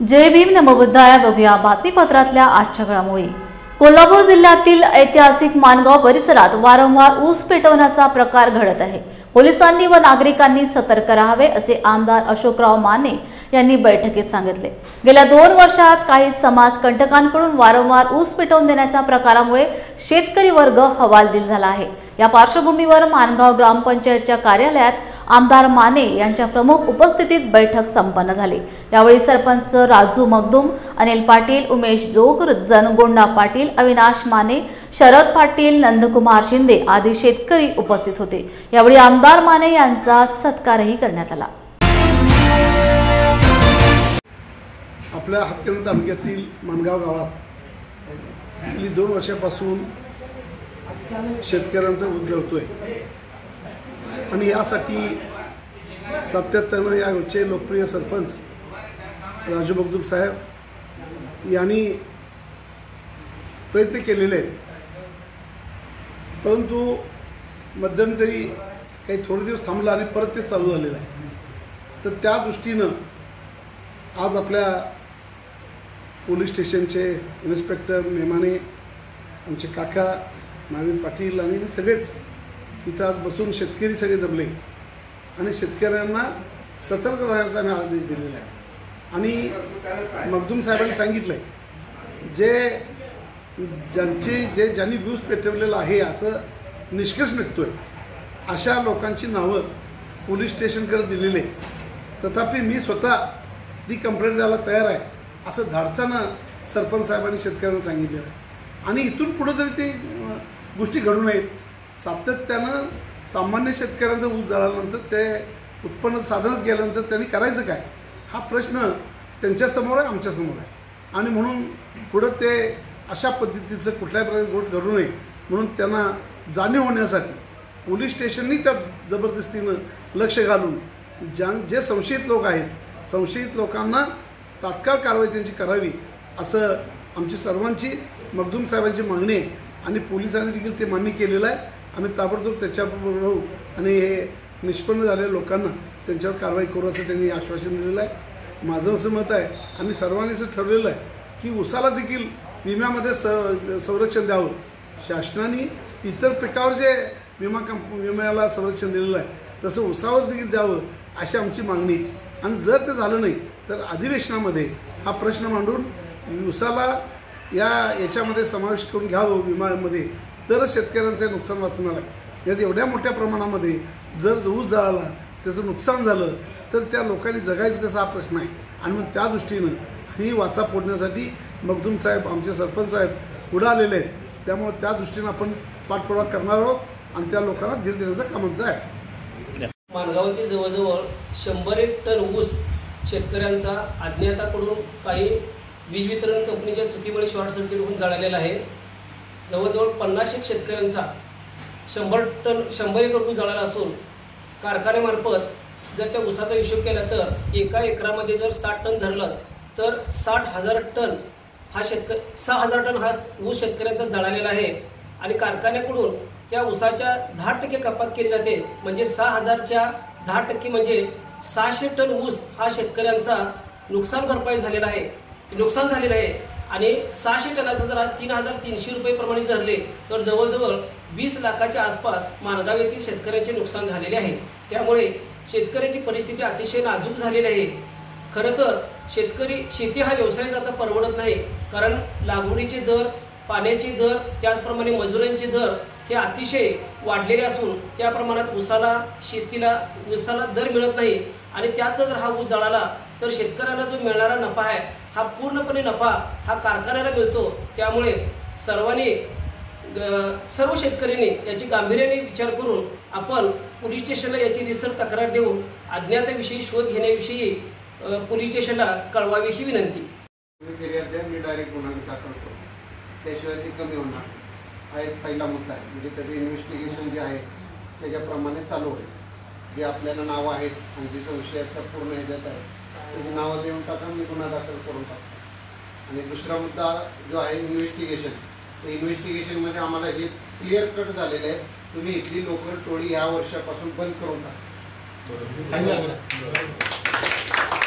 जय भीम नमो बुद्धाय। बघूया बातमीपत्रातल्या आजच्या घडामोडी। कोल्हापूर जिल्ह्यातील ऐतिहासिक माणगाव परिसरात वारंवार ऊस पेटवण्याचा प्रकार घडत आहे। पोलिसांनी व नागरिकांनी सतर्क राहावे असे आमदार अशोकराव माने यांनी बैठकीत सांगितले। गेल्या 2 वर्षात काही समाज कंटकांकडून वारंवार ऊस पेटवून देण्याच्या प्रकारामुळे शेतकरी वर्ग हवालदिल झाला आहे। या पार्श्वभूमीवर माणगाव ग्रामपंचायतच्या कार्यालयात आमदार माने यांच्या प्रमुख उपस्थितीत बैठक संपन्न झाली। यावेळी सरपंच राजू मगदूम, अनिल पाटील, उमेश जोग, जनगोंडा पाटील, अविनाश माने, शरद पाटील, नंदकुमार शिंदे आदी शेतकरी उपस्थित होते। यावेळी आमदार माने यांचा सत्कारही करण्यात आला। आपल्या हातकणंगले तालुक्यातील माणगाव गावात गेली 2 वर्षापासून शेतकऱ्यांचा ऊस जळतोय आणि यासाठी सातत्याने या गावचे लोकप्रिय सरपंच राजू मगदूम साहेब यांनी प्रयत्न केलेले आहेत, परंतु मध्यंतरी काही थोडे दिवस थांबलं आणि परत ते चालू झालेलं आहे। तर त्या दृष्टीनं आज आपल्या पोलीस स्टेशनचे इन्स्पेक्टर नेमाने, आमचे काका नवीन पाटील आणि सगळेच इथं आज बसून शेतकरी सगळे जमले आणि शेतकऱ्यांना सतर्क राहण्याचा आम्ही आदेश दिलेला आहे। आणि मगदूम साहेबांनी सांगितलं ज्यांनी ऊस पेटवलेला आहे असं निष्कर्ष निघतोय, अशा लोकांची नावं पोलीस स्टेशनकडे दिलेले, तथापि मी स्वतः ती कंप्लेंट द्यायला तयार आहे असं धाडसानं सरपंच साहेबांनी शेतकऱ्यांना सांगितलेलं आहे। आणि इथून पुढे तरी ते गोष्टी घडू नयेत। सातत्यानं सामान्य शेतकऱ्यांचा ऊस जळाल्यानंतर ते उत्पन्न साधनच गेल्यानंतर त्यांनी करायचं काय हा प्रश्न त्यांच्यासमोर आहे, आमच्यासमोर आहे। आणि म्हणून पुढं ते अशा पद्धतीचं कुठल्याही प्रकारे गोष्ट घडू नये म्हणून त्यांना जाणीव होण्यासाठी पोलीस स्टेशननी त्यात जबरदस्तीनं लक्ष घालून जे संशयित लोक आहेत, संशयित लोकांना तात्काळ कारवाई त्यांची करावी असं आमची सर्वांची मगदूम साहेबांची मागणी आहे। आणि पोलिसांनी देखील ते मान्य केलेलं आहे। आम्ही ताबडतोब त्याच्याबरोबर राहू आणि हे निष्पन्न झालेल्या लोकांना त्यांच्यावर कारवाई करू असं त्यांनी आश्वासन दिलेलं आहे। माझं असं मत आहे, आम्ही सर्वांनी असं ठरलेलं आहे की ऊसाला देखील विम्यामध्ये संरक्षण द्यावं। शासनाने इतर पिकावर जे विम्याला संरक्षण दिलेलं आहे तसं ऊसावर देखील द्यावं अशी आमची मागणी आहे। आणि जर ते झालं नाही तर अधिवेशनामध्ये हा प्रश्न मांडून ऊसाला याच्यामध्ये समावेश करून घ्यावं विम्यामध्ये, तरच शेतकऱ्यांचे नुकसान वाचणार आहे। यात एवढ्या मोठ्या प्रमाणामध्ये जर ऊस जळाला त्याचं नुकसान झालं तर त्या लोकांनी जगायचं कसं हा प्रश्न आहे। आणि मग त्या दृष्टीनं ही वाचा फोडण्यासाठी मगदूम साहेब, आमचे सरपंच साहेब पुढे आलेले आहेत। त्यामुळे त्या दृष्टीनं आपण पाठपुरावा करणार आहोत आणि त्या लोकांना धीर देण्याचं कामाचं आहे। माणगावातील जवळजवळ 100 टन ऊस शेतकऱ्यांचा अज्ञाताकडून काही वीज वितरण कंपनीच्या चुकीमुळे शॉर्ट सर्किट होऊन जळालेला आहे। जवळजवळ 50 शेतकऱ्यांचा 100 एकर ऊस जळाला असून कारखान्यामार्फत जर त्या ऊसाचा हिशोब केला तर एका एकरामध्ये जर 60 टन धरलं तर 60,000 टन हा 6,000 टन हा ऊस शेतकऱ्यांचा जळालेला आहे। आणि कारखान्याकडून त्या ऊसाच्या 10% कपात केली जाते, म्हणजे 6,000च्या 10% म्हणजे 600 टन ऊस हा शेतकऱ्यांचा नुकसान भरपाई झालेला आहे, नुकसान झालेलं आहे। आणि 600 टनाचा जर 3,300 रुपये प्रमाणे धरले तर जवळजवळ 20 लाखाच्या आसपास माणगाव येथील शेतकऱ्यांचे नुकसान झालेले आहे। त्यामुळे शेतकऱ्याची परिस्थिती अतिशय नाजूक झालेली आहे। खरं तर शेती हा व्यवसाय आता परवडत नाही, कारण लागवडीचे दर, पाण्याचे दर, त्याचप्रमाणे मजुरांचे दर हे अतिशय वाढलेले असून त्या प्रमाणात ऊसाला दर मिळत नाही। आणि त्यात जर हा ऊस जळाला तर शेतकऱ्याला जो मिळणारा नफा आहे हा पूर्णपणे नफा हा कारखान्याला मिळतो। त्यामुळे सर्व शेतकऱ्यांनी याची गांभीर्याने विचार करून आपण पोलीस स्टेशनला याची रिसर तक्रार देऊन अज्ञाताविषयी शोध घेण्याविषयी पोलीस स्टेशनला कळवावी ही विनंती। मी डायरेक्ट गुन्हा दाखल करतो, त्याशिवाय ती कमी होणार हा एक पहिला मुद्दा आहे। म्हणजे त्याचं इन्व्हेस्टिगेशन जे आहे त्याच्याप्रमाणे चालू आहे। जे आपल्याला नावं आहेत आणि जे संशयाच्या पूर्ण ह्याच्यात आहे त्याची नावं देऊन टाका, मी गुन्हा दाखल करून टाकतो। आणि दुसरा मुद्दा जो आहे इन्व्हेस्टिगेशन, त्या इन्व्हेस्टिगेशनमध्ये आम्हाला हे क्लिअर कट झालेलं आहे, तुम्ही इथली लोकल टोळी ह्या वर्षापासून बंद करून टाका।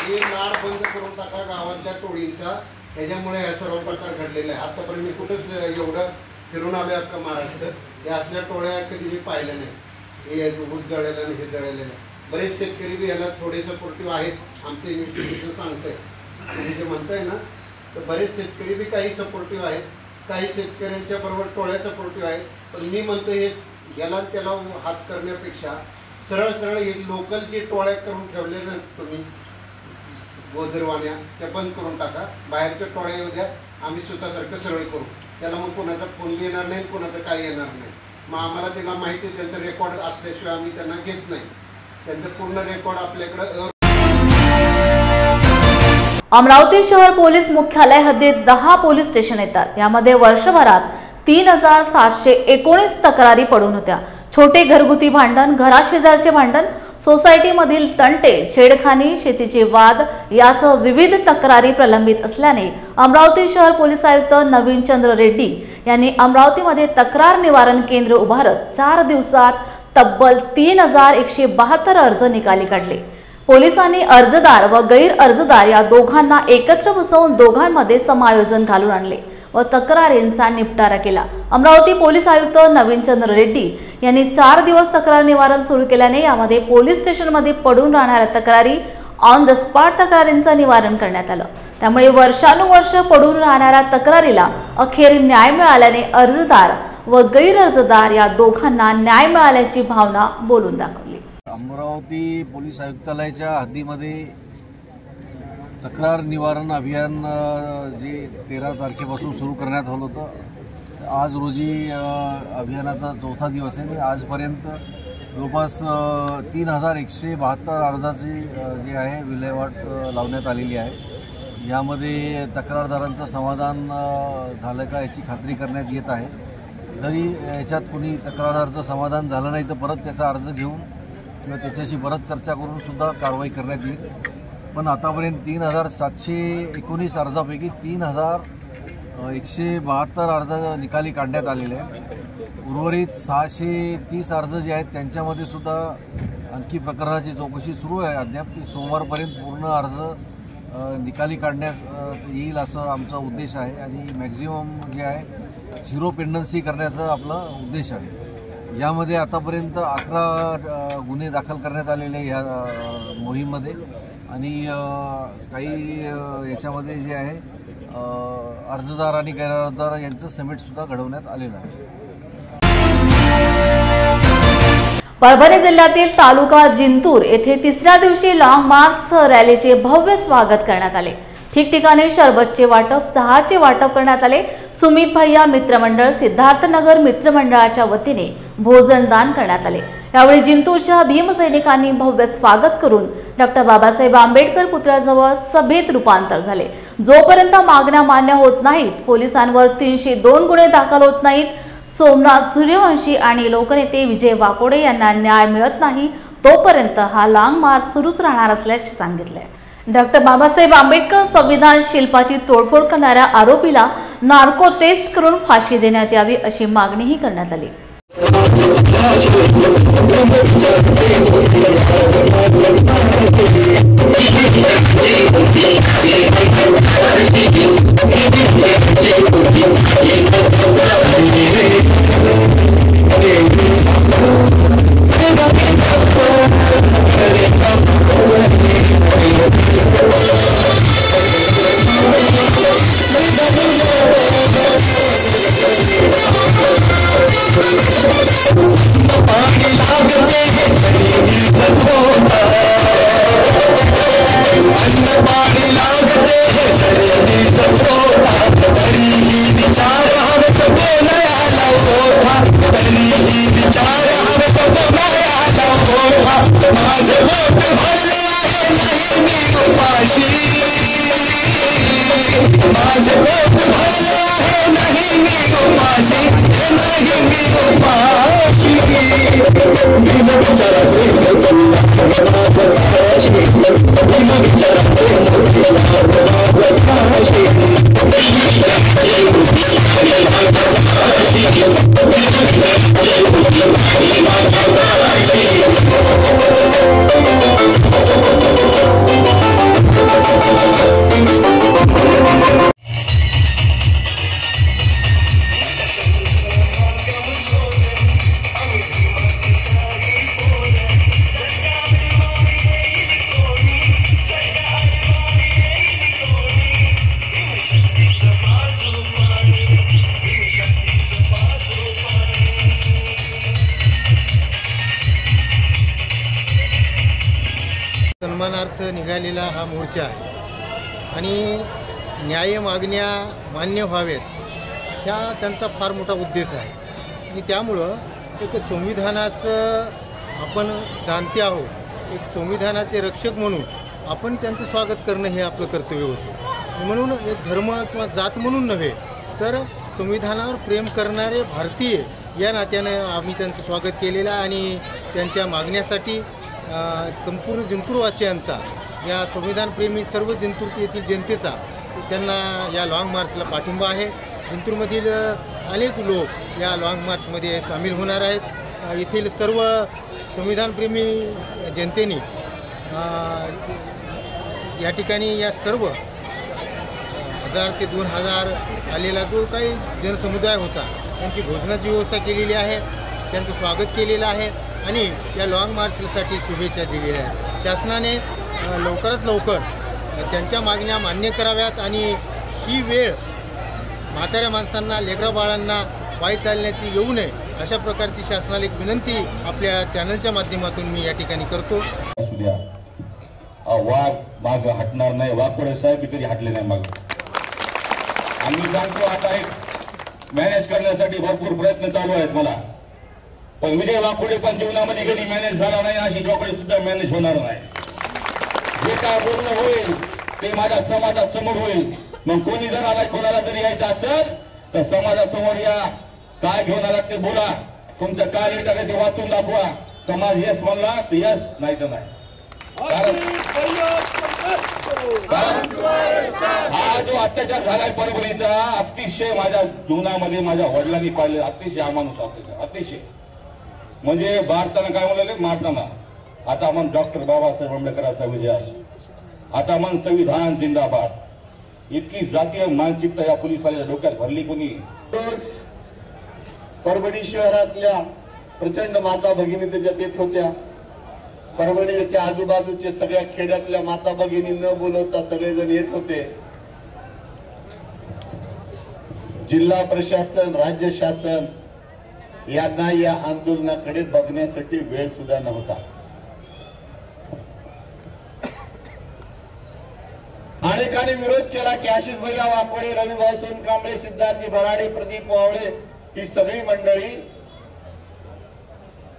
हे लाड बंद करून टाका गावातल्या टोळींचा, ह्याच्यामुळे हा सर्व प्रकार घडलेला आहे. आतापर्यंत मी कुठंच एवढं फिरून आलो अख्खा महाराष्ट्र, हे असल्या टोळ्या कधी मी पाहिल्या नाही. हे ऊस जळलेलं आणि हे जळलेलं नाही. बरेच शेतकरी बी याला थोडे सपोर्टिव्ह आहेत, आमचं इन्व्हेस्टिगेशन सांगतंय. तुम्ही जे म्हणताय ना, तर बरेच शेतकरी बी काही सपोर्टिव्ह आहेत, काही शेतकऱ्यांच्या बरोबर टोळ्या सपोर्टिव्ह आहेत. पण मी म्हणतो हे याला त्याला हात करण्यापेक्षा सरळ सरळ हे लोकल जे टोळ्या करून ठेवले ना तुम्ही गोदरवाण्या, त्या बंद करून टाका. बाहेरच्या टोळ्या येऊ द्या, आम्ही स्वतःसारखं सरळ करू. त्याला मग कोणाचा फोन येणार नाही, कोणाचं काय येणार नाही. मग आम्हाला त्यांना माहिती आहे, त्यांचं रेकॉर्ड असल्याशिवाय आम्ही त्यांना घेत नाही. त्यांचं पूर्ण रेकॉर्ड आपल्याकडं. अमरावती शहर पोलीस मुख्यालय हद्दीत 10 पोलीस स्टेशन येतात. यामध्ये वर्षभरात 3719 तक्रारी पडून होत्या. छोटे घरगुती भांडण, घराशेजारचे भांडण, सोसायटीमधील तंटे, छेडखानी, शेतीचे वाद यासह विविध तक्रारी प्रलंबित असल्याने अमरावती शहर पोलीस आयुक्त नवीन चंद्र रेड्डी यांनी अमरावतीमध्ये तक्रार निवारण केंद्र उभारत 4 दिवसात तब्बल 3172 अर्ज निकाली काढले. पोलिसांनी अर्जदार व गैर अर्जदार या दोघांना एकत्र बसवून दोघांमध्ये समायोजन घालून आणले व तक्रारींचा निपटारा केला. अमरावती पोलीस आयुक्त नवीन चंद्र रेड्डी यांनी 4 दिवस तक्रार निवारण सुरू केल्याने यामध्ये पोलीस स्टेशनमध्ये पडून राहणाऱ्या तक्रारी ऑन द स्पॉट तक्रारींचं निवारण करण्यात आलं. त्यामुळे वर्षानुवर्ष पडून राहणाऱ्या तक्रारीला अखेर न्याय मिळाल्याने अर्जदार व गैर अर्जदार या दोघांना न्याय मिळाल्याची भावना बोलून दाखवली. अमरावती पोलीस आयुक्तालयाच्या हद्दीमध्ये तक्रार निवारण अभियान जे 13 तारखेपासून सुरू करण्यात आलं होतं. आज रोजी अभियानाचा 4था दिवस आहे. आजपर्यंत जवळपास 3172 अर्जाची जे आहे विल्हेवाट लावण्यात आलेली आहे. यामध्ये तक्रारदारांचं समाधान झालं का याची खात्री करण्यात येत आहे. जरी याच्यात कोणी तक्रारदाराचं समाधान झालं नाही तर परत त्याचा अर्ज घेऊन किंवा त्याच्याशी परत चर्चा करून सुद्धा कारवाई करण्यात येईल. पण आतापर्यंत 3719 अर्जापैकी 3172 अर्ज निकाली काढण्यात आलेले आहेत. उर्वरित 630 अर्ज जे आहेत त्यांच्यामध्ये सुद्धा आणखी प्रकरणाची चौकशी सुरू आहे. अद्याप ती सोमवारपर्यंत पूर्ण अर्ज निकाली काढण्यास येईल असं आमचा उद्देश आहे आणि मॅक्झिमम जे आहे 0 पेंडन्सी करण्याचा आपला उद्देश आहे. यामध्ये आतापर्यंत 11 गुन्हे दाखल करण्यात आलेले या मोहीममध्ये आणि काही याच्यामध्ये जे आहे अर्जदार आणि गैरअर्जदार यांचं समिटसुद्धा घडवण्यात आलेलं आहे. परभणी जिल्ह्यातील तालुका जिंतूर येथे 3ऱ्या दिवशी लॉंग मार्च रॅलीचे भव्य स्वागत करण्यात आले. ठिकठिकाणी शरबतचे वाटप, चहाचे वाटप करण्यात आले. सुमित भैया मित्रमंडळ, सिद्धार्थनगर मित्रमंडळाच्या वतीने भोजनदान करण्यात आले. यावेळी जिंतूरच्या भीमसैनिकांनी भव्य स्वागत करून डॉक्टर बाबासाहेब आंबेडकर पुतळ्याजवळ सभेत रूपांतर झाले. जोपर्यंत मागण्या मान्य होत नाहीत, पोलिसांवर 302 गुन्हे दाखल होत नाहीत, सोमनाथ सूर्यवंशी आणि लोकनेते विजय वाकोडे यांना न्याय मिळत नाही, तोपर्यंत हा लॉंग मार्च सुरूच राहणार असल्याचे सांगितले. डॉक्टर बाबासाहेब आंबेडकर संविधान शिल्पाची तोडफोड करणाऱ्या आरोपीला नार्को टेस्ट करून फाशी देण्यात यावी अशी मागणीही करण्यात आली. इथं निघालेला हा मोर्चा आहे आणि न्याय मागण्या मान्य व्हावेत ह्या त्यांचा फार मोठा उद्देश आहे आणि त्यामुळं एक संविधानाचं आपण जाणते आहोत, एक संविधानाचे रक्षक म्हणून आपण त्यांचं स्वागत करणं हे आपलं कर्तव्य होतं. म्हणून एक धर्म किंवा जात म्हणून नव्हे तर संविधानावर प्रेम करणारे भारतीय या नात्यानं आम्ही त्यांचं स्वागत केलेलं आहे आणि त्यांच्या मागण्यासाठी संपूर्ण जिंतूरवासियांचा, या संविधानप्रेमी सर्व जिंतूर येथील जनतेचा त्यांना या लाँग मार्चला पाठिंबा आहे. जिंतूरमधील अनेक लोक या लाँग मार्चमध्ये सामील होणार आहेत. येथील सर्व संविधानप्रेमी जनतेने या ठिकाणी या सर्व 1000 ते 2000 आलेला जो काही जनसमुदाय होता त्यांची भोजनाची व्यवस्था केलेली आहे, त्यांचं स्वागत केलेलं आहे आणि या लाँग मार्चसाठी शुभेच्छा दिलेल्या आहेत. शासनाने लवकरात लवकर त्यांच्या मागण्या मान्य कराव्यात आणि ही वेळ म्हाताऱ्या माणसांना, लेकरा बाळांना पायी चालण्याची येऊ नये अशा प्रकारची शासनाला एक विनंती आपल्या चॅनलच्या माध्यमातून मी या ठिकाणी करतो. वाघ माग हटणार नाही, वाघोडे साहेब कधी हटले नाही माग. आम्ही जाणतो आता एक मॅनेज करण्यासाठी भरपूर प्रयत्न चालू आहेत मला, पण विजय वाघोडे पण जीवनामध्ये कधी मॅनेज झाला नाही, आशिष वाघोडे सुद्धा मॅनेज होणार नाही. जे काय बोलणं होईल ते माझ्या समाजासमोर होईल. मग कोणी जर आला, कोणाला जरी यायचं असेल तर समाजासमोर या, काय घेऊन आलात ते बोला, तुमचं काय लेटर आहे ते वाचून दाखवा. समाज यस म्हणला तर यस, नाही तर नाही. हा जो अत्याचार झालाय परभणीचा, अतिशय माझ्या जीवनामध्ये माझ्या वडिलांनी पाहिले, अतिशय अमानुष अत्याचार, अतिशय. म्हणजे भारतानं काय म्हणाले, मारताना आता मन डॉक्टर बाबासाहेब आंबेडकरांचा विजय असो, आता मन संविधान जिंदाबाद. इतकी जातीय मानसिकता या पोलिसवाल्याच्या डोक्यात भरली कोणी. परभणी शहरातल्या प्रचंड माता भगिनी त्याच्यात येत होत्या. परभणीच्या आजूबाजूचे सगळ्या खेड्यातल्या माता भगिनी न बोलवता सगळेजण येत होते. जिल्हा प्रशासन, राज्य शासन यांना या आंदोलनाकडे बघण्यासाठी वेळ सुद्धा नव्हता. अनेकांनी विरोध केला की आशिष भैया वाकोडे, रविभाऊ सोनकांबळे, सिद्धार्थी भराडे, प्रदीप वावळे ही सगळी मंडळी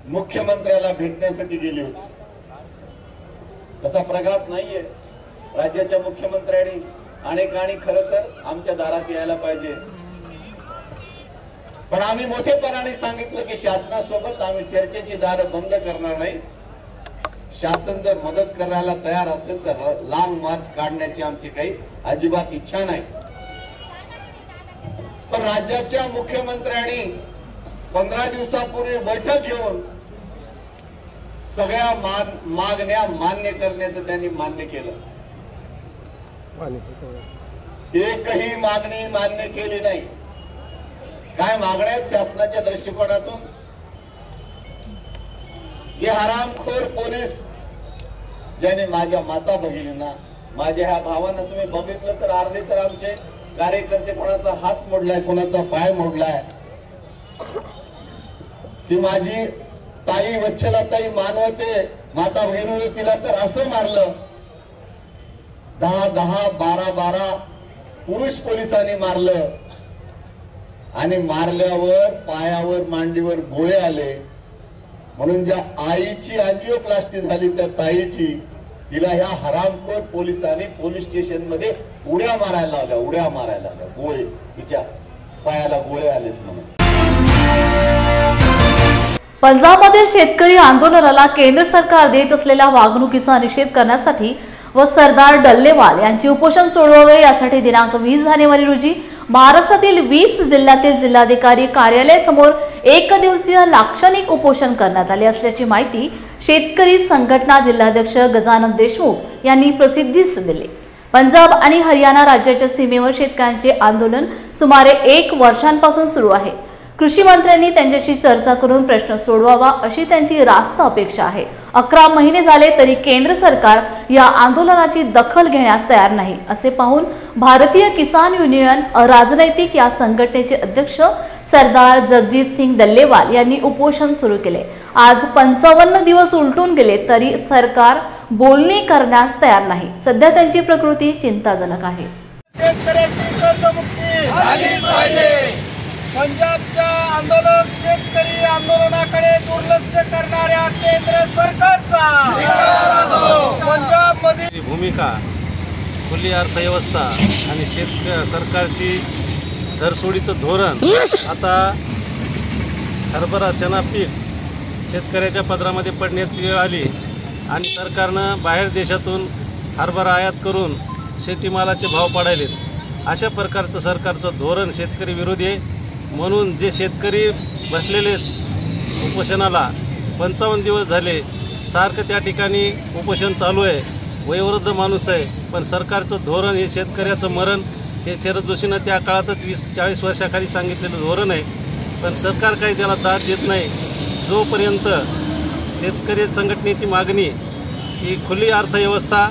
मुख्यमंत्र्याला भेटण्यासाठी गेली होती. तसा प्रघात नाहीये. राज्याच्या मुख्यमंत्र्यांनी अनेकांनी खरं तर आमच्या दारात यायला पाहिजे, पण आम्ही मोठेपणाने सांगितलं की शासनासोबत आम्ही चर्चेची दारं बंद करणार नाही. शासन जर मदत करायला तयार असेल तर लॉंग मार्च काढण्याची आमची काही अजिबात इच्छा नाही. पण राज्याच्या मुख्यमंत्र्यांनी 15 दिवसापूर्वी बैठक घेऊन सगळ्या मागण्या मान्य करण्याचं त्यांनी मान्य केलं. एकही मागणी मान्य केली नाही. काय मागण्या आहेत शासनाच्या दृष्टिकोनातून? जे हरामखोर पोलीस ज्याने माझ्या माता भगिनींना, माझ्या ह्या भावांना तुम्ही बघितलं तर अर्धे तर आमचे कार्यकर्ते कोणाचा हात मोडलाय, कोणाचा पाय मोडलाय. ती माझी ताई वच्छलाताई मानवते माता भगिनीने तिला तर असं मारलं, 10-10, 12-12 पुरुष पोलिसांनी मारलं आणि मारल्यावर पायावर, मांडीवर गोळे आले. म्हणून ज्या आईची अँजिओप्लास्टी झाली त्या ताईची, तिला ह्या हरामखोर पोलिसांनी पोलीस स्टेशन मध्ये उड्या मारायला लावल्या, गोळे, तिच्या पायाला गोळे आलेत म्हणून. पंजाबमधील शेतकरी आंदोलनाला केंद्र सरकार देत असलेल्या वागणुकीचा निषेध करण्यासाठी व सरदार डल्लेवाल यांचे उपोषण सोडवावे यासाठी दिनांक 20 जानेवारी रोजी महाराष्ट्रातील 20 जिल्ह्यातील जिल्हाधिकारी कार्यालयासमोर एक दिवसीय लाक्षणिक उपोषण करण्यात आले असल्याची माहिती शेतकरी संघटना जिल्हाध्यक्ष गजानन देशमुख यांनी प्रसिद्धीस दिली. पंजाब आणि हरियाणा राज्याच्या सीमेवर शेतकऱ्यांचे आंदोलन सुमारे 1 वर्षांपासून सुरू आहे. कृषी मंत्र्यांनी त्यांच्याशी चर्चा करून प्रश्न सोडवावा अशी त्यांची रास्त अपेक्षा आहे 11 महिने झाले तरी केंद्र सरकार या आंदोलनाची दखल घेण्यास तयार नाही असे पाहून भारतीय किसान युनियन राजनैतिक या संघटनेचे अध्यक्ष सरदार जगजीत सिंग डल्लेवाल यांनी उपोषण सुरू केले। आज 55 दिवस उलटून गेले तरी सरकार बोलणी करण्यास तयार नाही। सध्या त्यांची प्रकृती चिंताजनक आहे। पंजाबच्या आंदोलक शेतकरी आंदोलनाकडे दुर्लक्ष करणाऱ्या केंद्र सरकारचा पंजाबमधील भूमिका, खुली अर्थव्यवस्था आणि सरकारची धरसोडीचं धोरण, आता हरभरा चना पीक शेतकऱ्याच्या पदरामध्ये पडण्याची वेळ आली आणि सरकारनं बाहेर देशातून हरभरा आयात करून शेतीमालाचे भाव पाडायलेत। अशा प्रकारचं सरकारचं धोरण शेतकरी विरोधी आहे। म्हणून जे शेतकरी बसलेले उपोषणाला 55 दिवस झाले, सारखं त्या ठिकाणी उपोषण चालू आहे। वयोवृद्ध माणूस आहे, पण सरकारचं धोरण हे शेतकऱ्याचं मरण हे शरद जोशीनं त्या काळातच 20-40 वर्षाखाली सांगितलेलं धोरण आहे, पण सरकार काही त्याला दाद देत नाही। जोपर्यंत शेतकरी संघटनेची मागणी ही खुली अर्थव्यवस्था,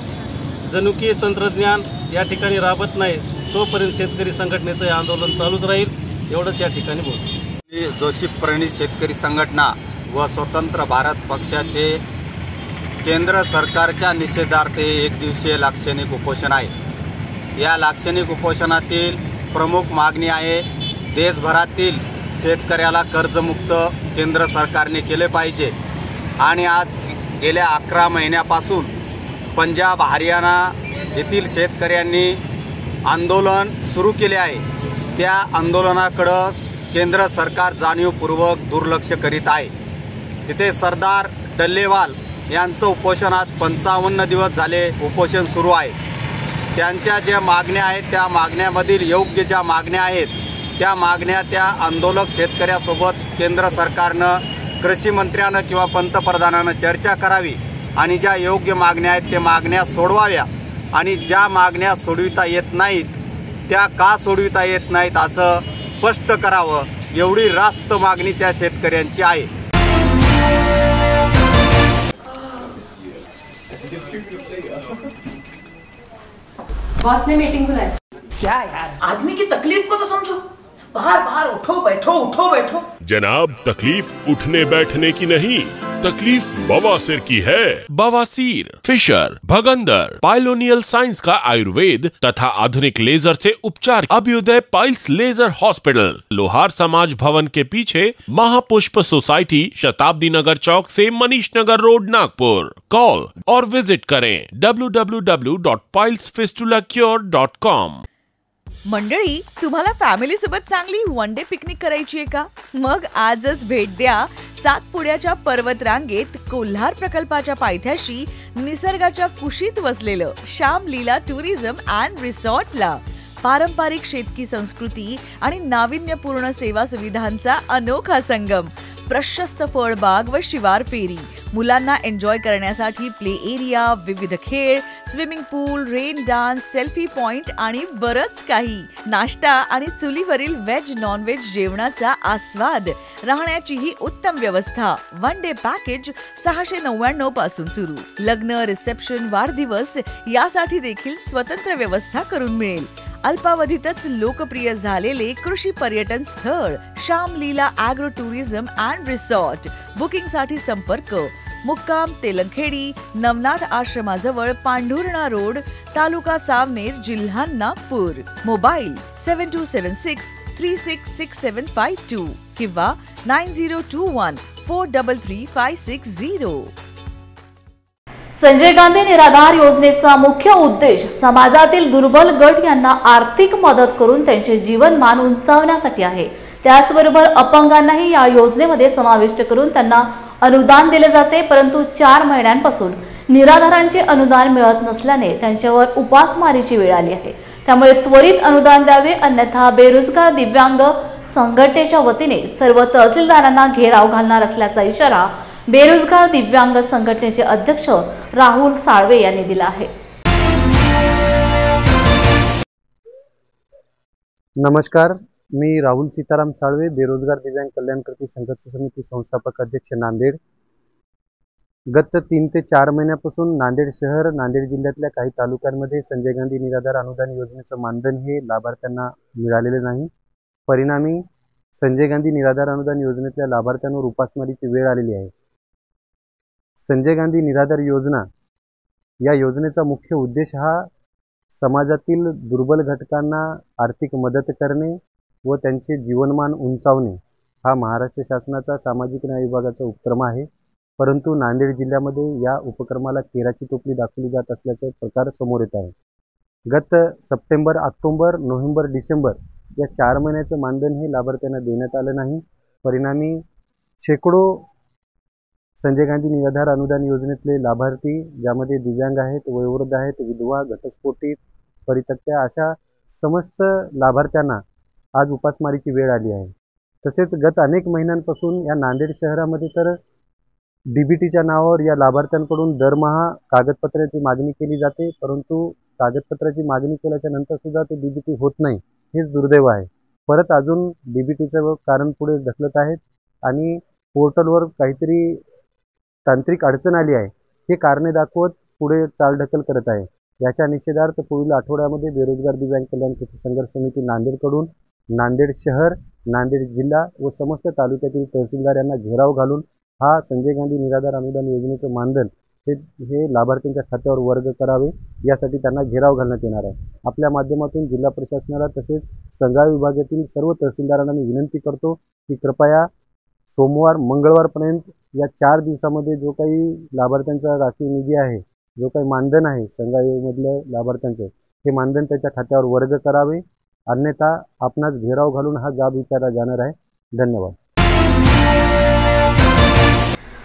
जनुकीय तंत्रज्ञान या ठिकाणी राबत नाही, तोपर्यंत शेतकरी संघटनेचं हे आंदोलन चालूच राहील, एवढंच या ठिकाणी बोलतो। जोशी प्रणित शेतकरी संघटना व स्वतंत्र भारत पक्षाचे केंद्र सरकारच्या निषेधार्थ एक दिवसीय लाक्षणिक उपोषण आहे। या लाक्षणिक उपोषणातील प्रमुख मागणी आहे, देशभरातील शेतकऱ्याला कर्जमुक्त केंद्र सरकारने केले पाहिजे। आणि आज गेल्या 11 महिन्यापासून पंजाब, हरियाणा येथील शेतकऱ्यांनी आंदोलन सुरू केले आहे। त्या आंदोलनाकडं केंद्र सरकार जाणीवपूर्वक दुर्लक्ष करीत आहे। तिथे सरदार डल्लेवाल यांचं उपोषण आज 55 दिवस झाले उपोषण सुरू आहे। त्यांच्या ज्या मागण्या आहेत त्या मागण्यामधील योग्य ज्या मागण्या आहेत त्या मागण्या त्या आंदोलक शेतकऱ्यासोबत केंद्र सरकारनं, कृषी मंत्र्यानं किंवा पंतप्रधानानं चर्चा करावी आणि ज्या योग्य मागण्या आहेत त्या मागण्या सोडवाव्या आणि ज्या मागण्या सोडविता येत नाहीत त्या का सोडविता येत नाहीत असं स्पष्ट करावं, एवढी रास्त मागणी त्या शेतकऱ्यांची आहे। बॉस ने मीटिंग बुलाई। क्या यार, आदमी की तकलीफ को तो समझो। बाहर बाहर उठो बैठो। जनाब, तकलीफ उठने बैठने की नहीं, तकलीफ बवासीर की है। बवासीर, फिशर, भगंदर, पाइलोनियल साइंस का आयुर्वेद तथा आधुनिक लेजर से उपचार। अभ्युदय पाइल्स लेजर हॉस्पिटल, लोहार समाज भवन के पीछे, महापुष्प सोसाइटी, शताब्दी नगर चौक से मनीष नगर रोड, नागपुर। कॉल और विजिट करें www.pilesfistulacure.com। मंडळी, तुम्हाला फॅमिली सोबत चांगली वन डे पिकनिक करायची आहे का? मग आजच भेट द्या सातपुड्याच्या पर्वत रांगेत कोल्हार प्रकल्पाच्या पायथ्याशी निसर्गाच्या कुशीत वसलेलं श्याम लीला टुरिझम अँड रिसॉर्टला। पारंपरिक शेतकी संस्कृती आणि नाविन्यपूर्ण सेवा सुविधांचा अनोखा संगम, प्रशस्त फळबाग व शिवार फेरी, मुलांना एन्जॉय करण्यासाठी प्ले एरिया, विविध खेळ, स्विमिंग पूल, रेन डान्स, सेल्फी पॉइंट आणि बरंच काही। नाश्ता आणि चुलीवरील व्हेज नॉन व्हेज जेवणाचा आस्वाद, राहण्याचीही उत्तम व्यवस्था। वन डे पॅकेज 699 पासून सुरू। लग्न, रिसेप्शन, वाढदिवस यासाठी देखील स्वतंत्र व्यवस्था करून मिळेल। अल्पावधीतच लोकप्रिय झालेले कृषी पर्यटन स्थळ श्याम लीला ॲग्रो टुरिझम अँड रिसॉर्ट। बुकिंगसाठी संपर्क मुक्काम तेलंखेडी, नवनाथ आश्रमाजवळ, पांढुर्णा रोड, तालुका सावनेर, जिल्हा नागपूर। मोबाईल 7276366752 किंवा 9021433560। संजय गांधी निराधार योजनेचा मुख्य उद्देश समाजातील दुर्बल गट यांना आर्थिक मदत करून त्यांचे जीवनमान उंचावण्यासाठी आहे। त्याचबरोबर अपंगांनाही या योजनेमध्ये समाविष्ट करून त्यांना अनुदान दिले जाते, परंतु 4 महिन्यांपासून निराधारांचे अनुदान मिळत नसल्याने त्यांच्यावर उपासमारीची वेळ आली आहे। त्यामुळे त्वरित अनुदान द्यावे, अन्यथा बेरोजगार दिव्यांग संघटनेच्या वतीने सर्व तहसीलदारांना घेराव घालणार असल्याचा इशारा बेरोजगार दिव्यांग संघटनेचे अध्यक्ष राहुल साळवे यांनी दिला आहे। नमस्कार, मी राहुल सीताराम साळवे, बेरोजगार दिव्यांग कल्याणकर्ती संघर्ष समिती संस्थापक अध्यक्ष नांदेड। गत 3 ते 4 महिन्यापासून नांदेड शहर, नांदेड जिल्ह्यातल्या काही तालुक्यांमध्ये संजय गांधी निराधार अनुदान योजनेचं मानधन हे लाभार्थ्यांना मिळालेले नाही. परिणामी संजय गांधी निराधार अनुदान योजनेतल्या लाभार्थ्यांवर उपासमारीची वेळ आलेली आहे. संजय गांधी निराधार योजना या योजनेचा मुख्य उद्देश हा समाजातील दुर्बल घटकांना आर्थिक मदत करणे व त्यांचे जीवनमान उंचावणे हा महाराष्ट्र शासनाचा सामाजिक न्याय विभागाचा उपक्रम आहे. परंतु नांदेड जिल्ह्यामध्ये या उपक्रमाला केराची टोपली दाखवली जात असल्याचे प्रकार समोर येत आहे. गत सप्टेंबर, ऑक्टोबर, नोव्हेंबर, डिसेंबर या 4 महिन्याचं मानधन हे लाभार्थ्यांना देण्यात आलं नाही. परिणामी शेकडो संजय गांधी निराधार अनुदान योजनेतले लाभार्थी, ज्यामध्ये दिव्यांग आहेत, वयोवृद्ध आहेत, विधवा, घटस्फोटित, परित्यक्त्या अशा समस्त लाभार्थ्यांना आज उपासमारीची वेळ आली आहे. तसेच गत अनेक महिन्यांपासून या नांदेड शहरामध्ये तर DBTच्या नावावर या लाभार्थ्यांकडून दरमहा कागदपत्राची मागणी केली जाते, परंतु कागदपत्राची मागणी केल्याच्या नंतर सुद्धा ते DBT होत नाही. हेच दुर्दैव आहे. परत अजून DBTचं कारण पुढे ढकलत आहेत आणि पोर्टलवर काहीतरी तांत्रिक अडचण आली आहे हे कारणे दाखवत पुढे चालढकल करत आहे. याच्या निषेधार्थ पुढील आठवड्यामध्ये बेरोजगार दिव्यांग कल्याण संघर्ष समिती नांदेडकडून नांदेड शहर, नांदेड जिल्हा व समस्त तालुक्यातील तहसीलदार यांना घेराव घालून हा संजय गांधी निराधार अनुदान योजनेचं मानधन हे लाभार्थ्यांच्या खात्यावर वर्ग करावे यासाठी त्यांना घेराव घालण्यात येणार आहे. आपल्या माध्यमातून जिल्हा प्रशासनाला तसेच संघाळ विभागातील सर्व तहसीलदारांना मी विनंती करतो की कृपया सोमवार, मंगळवारपर्यंत या 4 दिवसामध्ये जो काही लाभार्थ्यांचा राखीव निधी आहे, जो काही मानधन आहे संघाळमधल्या लाभार्थ्यांचं, हे मानधन त्याच्या खात्यावर वर्ग करावे. अन्यथा आपणास घेराव घालून हा जाब विचारला जाणार आहे. धन्यवाद.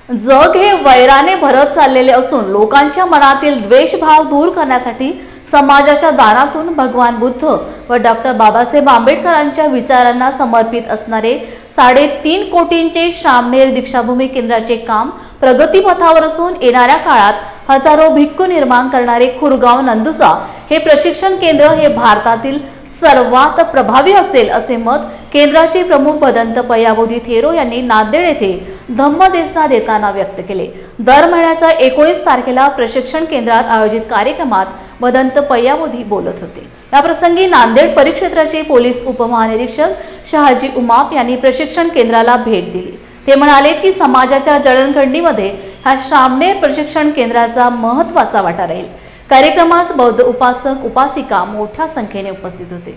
जग हे वैराने भरत चाललेले असून लोकांच्या मनातील द्वेषभाव दूर करण्यासाठी समाजाच्या दानातून भगवान बुद्ध व डॉक्टर बाबासाहेब आंबेडकरांच्या विचारांना समर्पित असणारे 3.5 कोटींचे श्रामणेर दीक्षाभूमी केंद्राचे काम प्रगतीपथावर असून येणाऱ्या काळात हजारो भिक्खू निर्माण करणारे खुरगाव नंदुसा हे प्रशिक्षण केंद्र हे भारतातील सर्वात प्रभावी असेल असे मत केंद्राचे प्रमुख भदंत पय्याबोधी थेरो यांनी नांदेड येथे धम्मदेसना देताना व्यक्त केले. दर महिन्याच्या 19 तारखेला प्रशिक्षण केंद्रात आयोजित कार्यक्रमात भदंत पय्याबोधी बोलत होते. या प्रसंगी नांदेड परिक्षेत्राचे पोलीस उपमहानिरीक्षक शहाजी उमाप यांनी प्रशिक्षण केंद्राला भेट दिली. ते म्हणाले की समाजाच्या जडणघडणीमध्ये ह्या श्रामणेर प्रशिक्षण केंद्राचा महत्त्वाचा वाटा राहील. कार्यक्रमास बौद्ध उपासक उपासिका मोठ्या संख्येने उपस्थित होते.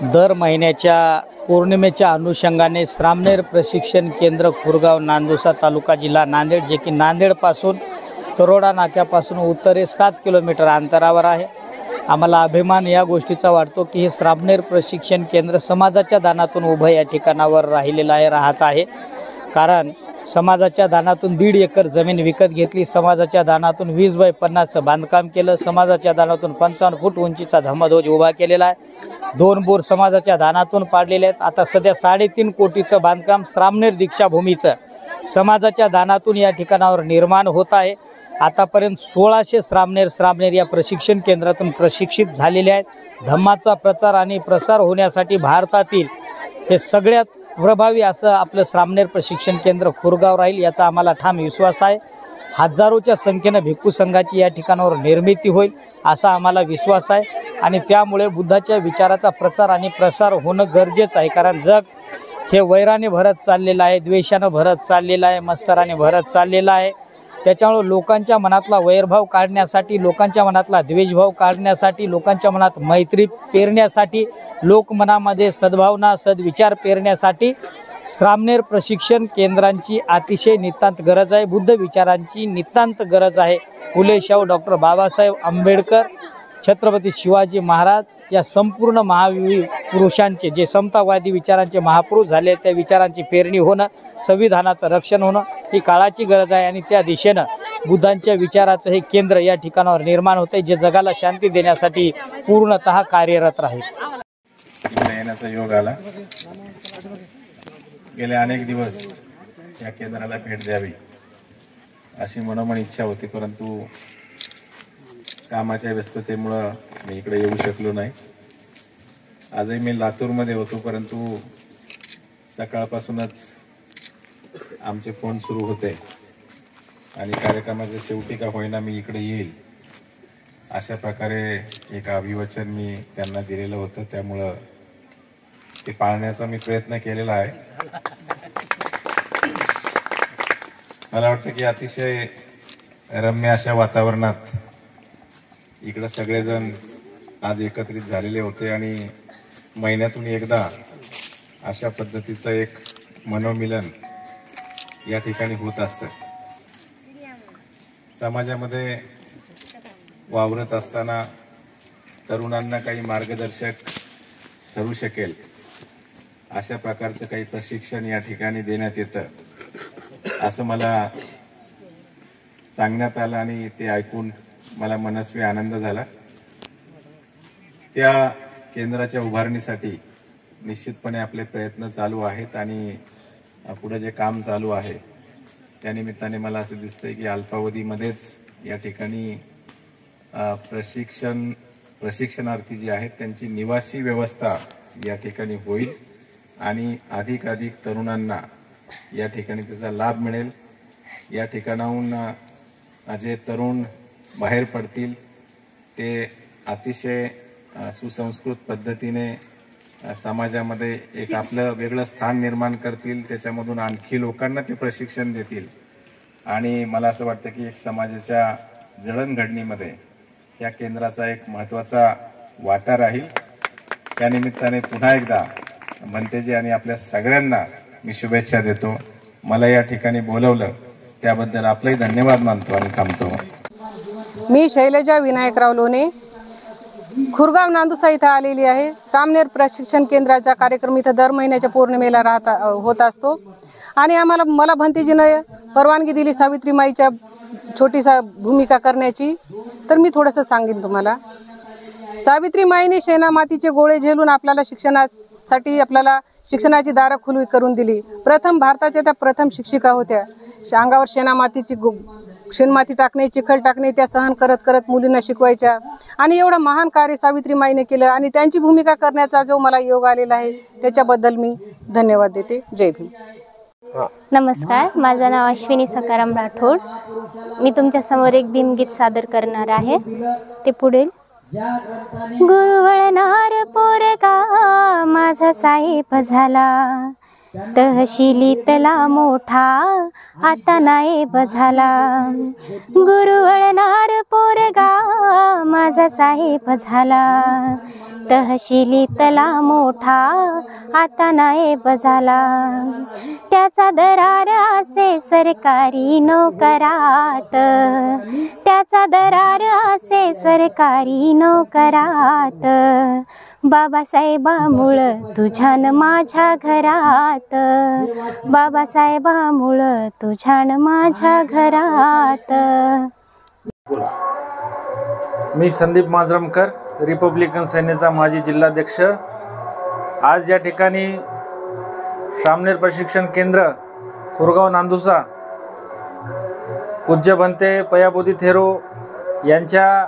दर महिन्याच्या पौर्णिमेच्या अनुषंगाने श्रामणेर प्रशिक्षण केंद्र खुरगाव नांदुसा तालुका जिल्हा नांदेड, जे की नांदेडपासून तरोडा नाक्यापासून उत्तरेस 7 किलोमीटर अंतरावर आहे. आम्हाला अभिमान या गोष्टीचा वाटतो की हे श्रामणेर प्रशिक्षण केंद्र समाजाच्या दानातून उभं या ठिकाणावर राहत आहे. कारण समाजाच्या दानातून 1.5 एकर जमीन विकत घेतली, समाजाच्या दानातून 20 बाय 50चं बांधकाम केलं, समाजाच्या दानातून 55 फूट उंचीचा धम्मध्वज उभा केलेला आहे, 2 बोर समाजाच्या दानातून पाडलेले आहेत. आता सध्या 3.5 कोटीचं बांधकाम श्रामणेर दीक्षाभूमीचं समाजाच्या दानातून या ठिकाणावर निर्माण होत आहे. आतापर्यंत 1600 श्रामणेर या प्रशिक्षण केंद्रातून प्रशिक्षित झालेले आहेत. धम्माचा प्रचार आणि प्रसार होण्यासाठी भारतातील हे सगळ्यात प्रभावी असं आपलं श्रामणेर प्रशिक्षण केंद्र खुरगाव राहील याचा आम्हाला ठाम विश्वास आहे. हजारोच्या संख्येनं भिक्खू संघाची या ठिकाणावर निर्मिती होईल असा आम्हाला विश्वास आहे. आणि त्यामुळे बुद्धाच्या विचाराचा प्रचार आणि प्रसार होणं गरजेचं आहे. कारण जग हे वैराने भरत चाललेलं आहे, द्वेषानं भरत चाललेलं आहे, मस्तराने भरत चाललेलं आहे. त्याच्यामुळे लोकांच्या मनातला वैरभाव काढण्यासाठी, लोकांच्या मनातला द्वेषभाव काढण्यासाठी, लोकांच्या मनात मैत्री पेरण्यासाठी, लोकमनामध्ये सद्भावना सद्विचार पेरण्यासाठी श्रामणेर प्रशिक्षण केंद्रांची अतिशय नितांत गरज आहे. बुद्ध विचारांची नितांत गरज आहे. फुले शाहू डॉक्टर बाबासाहेब आंबेडकर, छत्रपती शिवाजी महाराज या संपूर्ण महापुरुषांचे जे समतावादी विचारांचे महापुरुष झाले त्या विचारांची पेरणी होणं, संविधानाचं रक्षण होणं ही काळाची गरज आहे. आणि त्या दिशेनं बुद्धांच्या विचाराचं हे केंद्र या ठिकाणावर निर्माण होते, जे जगाला शांती देण्यासाठी पूर्णतः कार्यरत राहील. इकडे येण्याचा योग आला. गेले अनेक दिवस या केंद्राला भेट द्यावी अशी मनोमन इच्छा होती, परंतु कामाच्या व्यस्ततेमुळं मी इकडे येऊ शकलो नाही. आजही मी लातूरमध्ये होतो, परंतु सकाळपासूनच आमचे फोन सुरू होते आणि कार्यक्रमाच्या शेवटी का होईना मी इकडे येईल अशा प्रकारे एक अभिवचन मी त्यांना दिलेलं होतं. त्यामुळं ते पाळण्याचा मी प्रयत्न केलेला आहे. मला वाटतं की अतिशय रम्य अशा वातावरणात इकडे सगळेजण आज एकत्रित झालेले होते आणि महिन्यातून एकदा अशा पद्धतीचं एक मनोमिलन या ठिकाणी होत असतं. समाजामध्ये वावरत असताना तरुणांना काही मार्गदर्शक ठरू शकेल अशा प्रकारचं काही प्रशिक्षण या ठिकाणी देण्यात येतं असं मला सांगण्यात आलं आणि ते ऐकून मला मनस्वी आनंद झाला. त्या केंद्राच्या उभारणीसाठी निश्चितपणे आपले प्रयत्न चालू आहेत आणि पुढे जे काम चालू आहे त्या निमित्ताने मला असं दिसतंय की अल्पावधीमध्येच या ठिकाणी प्रशिक्षणार्थी जे आहेत त्यांची निवासी व्यवस्था या ठिकाणी होईल आणि अधिकाधिक तरुणांना या ठिकाणी त्याचा लाभ मिळेल. या ठिकाणाहून जे तरुण बाहेर पडतील ते अतिशय सुसंस्कृत पद्धतीने समाजामध्ये एक आपलं वेगळं स्थान निर्माण करतील. त्याच्यामधून आणखी लोकांना ते प्रशिक्षण देतील आणि मला असं वाटतं की एक समाजाच्या जडणघडणीमध्ये या केंद्राचा एक महत्त्वाचा वाटा राहील. त्या निमित्ताने पुन्हा एकदा म्हणतेजी आणि आपल्या सगळ्यांना मी शुभेच्छा देतो. मला या ठिकाणी बोलवलं त्याबद्दल आपलाही धन्यवाद मानतो आणि थांबतो. मी शैलजा विनायकराव लोणे खुरगाव नांदुसा इथं आलेली आहे. सामनेर प्रशिक्षण केंद्राचा कार्यक्रम इथं दर महिन्याच्या पौर्णिमेला होत असतो आणि मला भंतेजीनं परवानगी दिली सावित्रीमाईच्या छोटीसा भूमिका करण्याची. तर मी थोडंसं सांगेन तुम्हाला. सावित्रीमाईने शेणामातीचे गोळे झेलून आपल्याला शिक्षणाची दारं खुली करून दिली. प्रथम भारताच्या त्या प्रथम शिक्षिका होत्या. अंगावर शेणमाती टाकणे, चिखल टाकणे त्या सहन करत करत मुलींना शिकवायच्या आणि एवढं महान कार्य सावित्रीमाईने केलं आणि त्यांची भूमिका करण्याचा जो मला योग आलेला आहे त्याच्याबद्दल मी धन्यवाद देते. जय भीम. नमस्कार, माझं नाव अश्विनी सकाराम राठोड. मी तुमच्या समोर एक भीमगीत सादर करणार आहे. ते पुढील. गुरु वळणारे पोरगा माझा साहेब झाला, तहशिलीतला मोठा आता नायब झाला. गुरु वळणार पोरगा माझा साहेब झाला, तहशिलीतला मोठा आता नायब झाला. त्याचा दरार असे सरकारी नोकरात, त्याचा दरार असे सरकारी नोकरात. बाबासाहेबामुळं तुझ्यान माझ्या घरात, बाबासाहेबामुळं तुझ्यान माझ्या घरात. मी संदीप मांजरमकर, रिपब्लिकन सेनेचा माजी जिल्हाध्यक्ष. आज या ठिकाणी सामनेर प्रशिक्षण केंद्र खुरगाव नांदुसा पूज्य भंते पयाबोधी थेरो यांच्या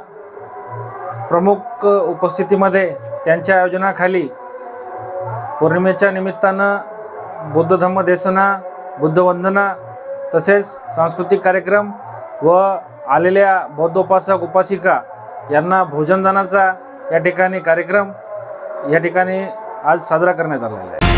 प्रमुख उपस्थितीमध्ये त्यांच्या आयोजनाखाली पौर्णिमेच्या निमित्तानं बुद्ध धम्म देसना, बुद्ध वंदना तसेच सांस्कृतिक कार्यक्रम व आलेल्या बौद्धोपासक उपासिका यांना भोजनदानाचा या ठिकाणी कार्यक्रम या ठिकाणी आज साजरा करण्यात आलेला आहे.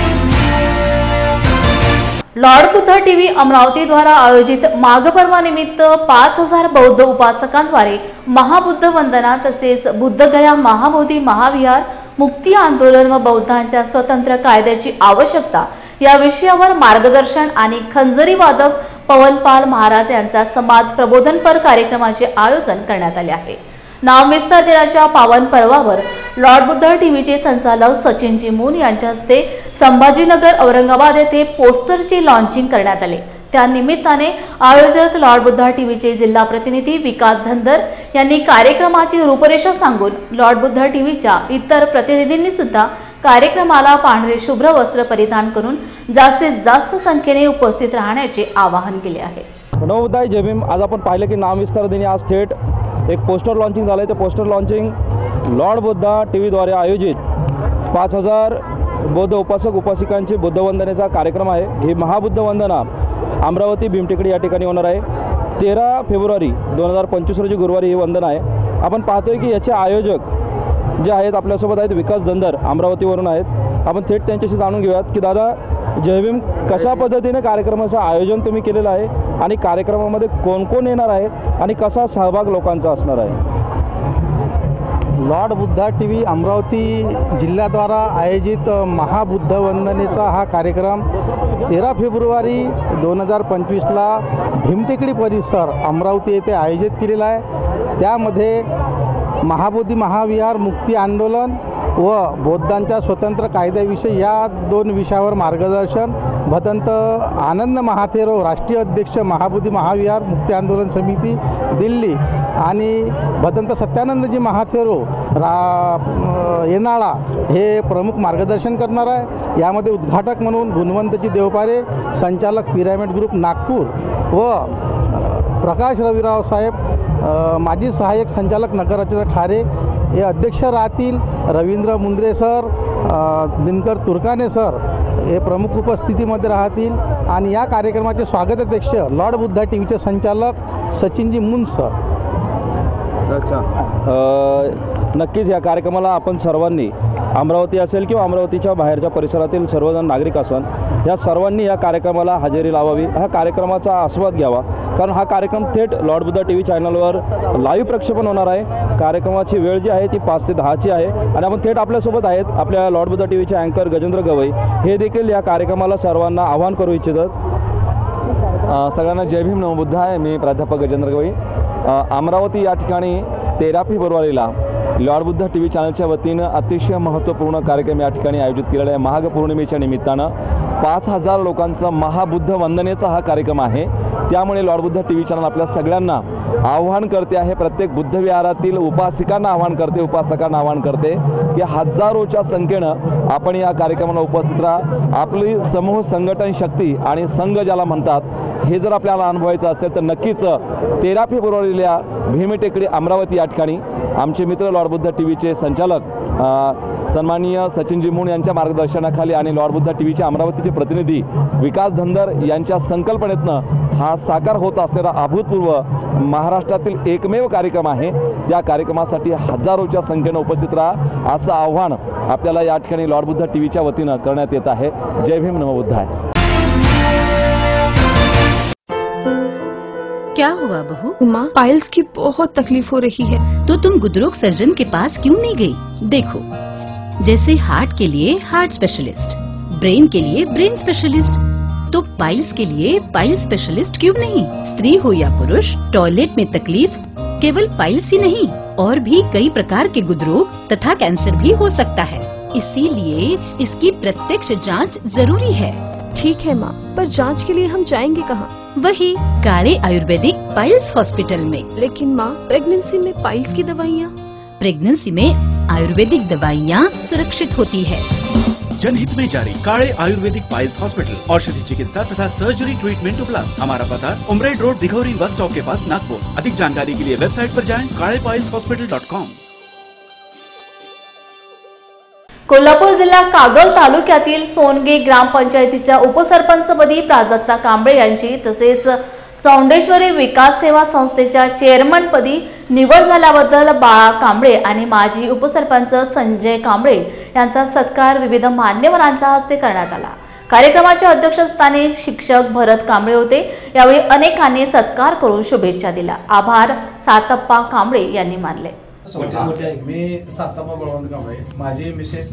लॉर्ड बुद्धा टीव्ही अमरावती द्वारा आयोजित माघ पर्वानिमित्त 5000 बौद्ध उपासकांद्वारे महाबुद्ध वंदना तसेच बुद्धगया महाबोधी महाविहार मुक्ती आंदोलन व बौद्धांच्या स्वतंत्र कायद्याची आवश्यकता या विषयावर मार्गदर्शन आणि खंजरी वादक पवनपाल महाराज यांचा समाज प्रबोधनपर कार्यक्रमाचे आयोजन करण्यात आले आहे. नामविस्तार दिनाच्या पावन पर्वावर लॉर्ड बुद्धा टीव्हीचे संचालक सचिनजी मून यांच्या हस्ते संभाजीनगर औरंगाबाद येथे पोस्टरचे लॉन्चिंग करण्यात आले. त्या निमित्ताने आयोजक लॉर्ड बुद्धा टीव्हीचे जिल्हा प्रतिनिधी विकास धनगर यांनी कार्यक्रमाची रूपरेषा सांगून लॉर्ड बुद्धा टीव्हीच्या इतर प्रतिनिधींनी सुद्धा कार्यक्रमाला पांढरे शुभ्र वस्त्र परिधान करून जास्तीत जास्त संख्येने उपस्थित राहण्याचे आवाहन केले आहे. नवोदय जय भीम. आज आपण पाहिलं की नामविस्तार दिनी आज थेट एक पोस्टर लॉन्चिंग झालं आहे. ते पोस्टर लॉन्चिंग लॉर्ड बुद्धा टीव्हीद्वारे आयोजित 5000 बौद्ध उपासक उपासिकांची बुद्धवंदनेचा कार्यक्रम आहे. ही महाबुद्ध वंदना अमरावती भीमटेकडी या ठिकाणी होणार आहे. 13 फेब्रुवारी 2025 रोजी गुरुवारी हे वंदन आहे. आपण पाहतोय की याचे आयोजक जे आहेत आपल्यासोबत आहेत, विकास धनगर अमरावतीवरून आहेत. आपण थेट त्यांच्याशी जाणून घेऊयात की दादा, जय भीम, कशा पद्धतीने कार्यक्रमाचं आयोजन तुम्ही केलेलं आहे आणि कार्यक्रमामध्ये कोण कोण येणार आहे आणि कसा सहभाग लोकांचा असणार आहे? लॉर्ड बुद्धा TV अमरावती जिल्ह्याद्वारा आयोजित महाबुद्ध वंदनेचा हा कार्यक्रम 13 फेब्रुवारी 2025ला भीमटेकडी परिसर अमरावती येथे आयोजित केलेला आहे. त्यामध्ये महाबोधी महाविहार मुक्ती आंदोलन व बौद्धांच्या स्वतंत्र कायद्याविषयी या 2 विषयावर मार्गदर्शन भदंत आनंद महाथेरो राष्ट्रीय अध्यक्ष महाबोधी महाविहार मुक्ती आंदोलन समिती दिल्ली आणि भदंत सत्यानंदजी महाथेरो येनाळा हे प्रमुख मार्गदर्शन करणार आहे. यामध्ये उद्घाटक म्हणून गुणवंतजी देवपारे, संचालक पिरामिड ग्रुप नागपूर व प्रकाश रविराव साहेब माजी सहाय्यक संचालक नगररचना ठाणे हे अध्यक्ष राहतील. रवींद्र मुंद्रे सर, दिनकर तुर्काने सर हे प्रमुख उपस्थितीमध्ये राहतील आणि या कार्यक्रमाचे स्वागताध्यक्ष लॉर्ड बुद्धा TVचे संचालक सचिनजी मुन सर. अच्छा, नक्कीच या कार्यक्रमाला आपण सर्वांनी, अमरावती असेल किंवा अमरावतीच्या बाहेरच्या परिसरातील सर्वजण नागरिक असन, या सर्वांनी या कार्यक्रमाला हजेरी लावावी, ह्या कार्यक्रमाचा आस्वाद घ्यावा. कारण हा कार्यक्रम थेट लॉर्ड बुद्धा TV चॅनलवर लाईव्ह प्रक्षेपण होणार आहे. कार्यक्रमाची वेळ जी आहे ती 5 ते 10ची आहे आणि आपण थेट आपल्यासोबत आहेत आपल्या लॉर्ड बुद्धा TVचे अँकर गजेंद्र गवई, हे देखील या कार्यक्रमाला सर्वांना आवाहन करू इच्छितात. सगळ्यांना जय भीम नमो बुद्ध आहे. मी प्राध्यापक गजेंद्र गवई. अमरावती या ठिकाणी 13 फेब्रुवारीला लॉर्ड बुद्धा TV चॅनलच्या वतीनं अतिशय महत्त्वपूर्ण कार्यक्रम या ठिकाणी आयोजित केलेला आहे. महाग पौर्णिमेच्या निमित्तानं 5000 लोकांचा महाबुद्ध वंदनेचा हा कार्यक्रम आहे. त्यामुळे लॉर्ड बुद्धा TV चॅनल आपल्या सगळ्यांना आव्हान करते आहे, प्रत्येक बुद्ध विहारातील उपासिकांना आव्हान करते, उपासकांना आव्हान करते की हजारोच्या संख्येनं आपण या कार्यक्रमाला उपस्थित राहा. आपली समूह संघटन शक्ती आणि संघ ज्याला म्हणतात, हे जर आपल्याला अनुभवायचं असेल तर नक्कीच 13 फेब्रुवारीला भीमटेकडी अमरावती या ठिकाणी आमचे मित्र लॉर्ड बुद्धा TVचे संचालक सन्माननीय सचिनजी मुन यांच्या मार्गदर्शनाखाली आणि लॉर्ड बुद्धा TVचे अमरावतीचे प्रतिनिधी विकास धनगर यांच्या संकल्पनेतनं हा साकार होत असलेला अभूतपूर्व महाराष्ट्रातील एकमेव कार्यक्रम आहे. त्या कार्यक्रमासाठी हजारोच्या संख्येनं उपस्थित राहा असं आव्हान आपल्याला या ठिकाणी लॉर्ड बुद्धा TVच्या वतीनं करण्यात येत आहे. जय भीम नमो बुद्धाय. क्या हुआ बहू? माँ, पाइल्स की बहुत तकलीफ हो रही है। तो तुम गुदरोग सर्जन के पास क्यों नहीं गई? देखो, जैसे हार्ट के लिए हार्ट स्पेशलिस्ट, ब्रेन के लिए ब्रेन स्पेशलिस्ट, तो पाइल्स के लिए पाइल स्पेशलिस्ट क्यों नहीं? स्त्री हो या पुरुष, टॉयलेट में तकलीफ केवल पाइल्स ही नहीं, और भी कई प्रकार के गुदरोग तथा कैंसर भी हो सकता है। इसीलिए इसकी प्रत्यक्ष जांच जरूरी है। ठीक है माँ, पर जांच के लिए हम जाएंगे कहाँ? वही काले आयुर्वेदिक पाइल्स हॉस्पिटल में। लेकिन माँ, प्रेगनेंसी में पाइल्स की दवाइयाँ? प्रेगनेंसी में आयुर्वेदिक दवाइयाँ सुरक्षित होती है। जनहित में जारी काले आयुर्वेदिक पाइल्स हॉस्पिटल, औषधि चिकित्सा तथा सर्जरी ट्रीटमेंट उपलब्ध। हमारा पता उमरेड रोड, दिघौरी बस स्टॉप के पास, नागपुर। अधिक जानकारी के लिए वेबसाइट पर जाएं kalepailshospital.com। कोल्हापूर जिल्हा कागल तालुक्यातील सोनगे ग्रामपंचायतीच्या उपसरपंचपदी प्राजक्ता कांबळे यांची तसेच चौंडेश्वरी विकास सेवा संस्थेच्या चेअरमनपदी निवड झाल्याबद्दल बाळा कांबळे आणि माजी उपसरपंच संजय कांबळे यांचा सत्कार विविध मान्यवरांच्या हस्ते करण्यात आला। कार्यक्रमाच्या अध्यक्षस्थानी शिक्षक भरत कांबळे होते। यावेळी अनेकांनी सत्कार करून शुभेच्छा दिल्या। आभार सातप्पा कांबळे यांनी मानले। मी सातप्पा बळवंत कांबळे, माझी मिसेस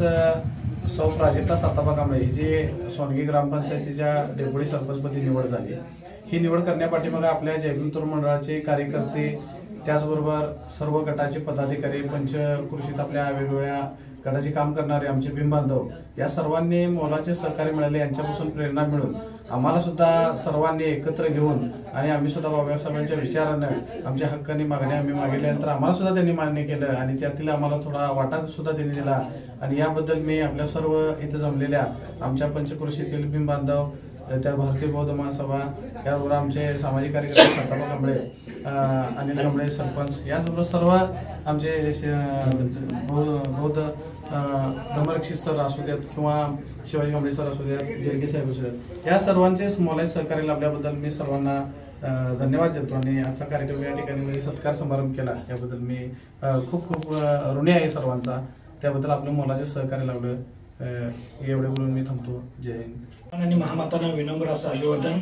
सौ प्राजक्ता सातप्पा कांबळे ही जी सोनगी ग्रामपंचायतीच्या डेप्युटी सरपंचपदी निवड झाली। ही निवड करण्यापाठीमागे आपल्या जय भीम तरुण मंडळाचे कार्यकर्ते, त्याचबरोबर सर्व गटाचे पदाधिकारी, पंचकृषीत आपल्या वेगवेगळ्या गटाचे काम करणारे आमचे भीम बांधव, या सर्वांनी मोलाचे सहकार्य मिळाले। यांच्यापासून प्रेरणा मिळून आम्हाला सुद्धा सर्वांनी एकत्र घेऊन आणि आम्ही सुद्धा बाबासाहेबांच्या विचारानं आमच्या हक्कानी मागण्या आम्ही मागितल्यानंतर आम्हाला सुद्धा त्यांनी मान्य केलं आणि त्यातील आम्हाला थोडा वाटा सुद्धा त्यांनी दिला। आणि याबद्दल मी आपल्या सर्व इथे जमलेल्या आमच्या पंचकृषीतील भीम बांधव, त्या भारतीय बौद्ध महासभा, याबरोबर आमचे सामाजिक कार्यकर्ते सातप्पा कांबळे, अनिल कांबळे सरपंच, याचबरोबर सर्व आमचे बौद्ध धर्मरक्षित सर असू द्यात किंवा शिवाजी कांबळे सर असू द्यात, जेडगे साहेब असू द्यात, या सर्वांचे मोलाचे सहकार्य लाभल्याबद्दल मी सर्वांना धन्यवाद देतो आणि आजचा कार्यक्रम या ठिकाणी मी सत्कार समारंभ केला याबद्दल मी खूप खूप ऋणी आहे सर्वांचा. त्याबद्दल आपलं मोलाचे सहकार्य लावलं. एवढे बोलून मी थांबतो. जय हिंद. आणि महामातांना विनम्र असं अभिवादन.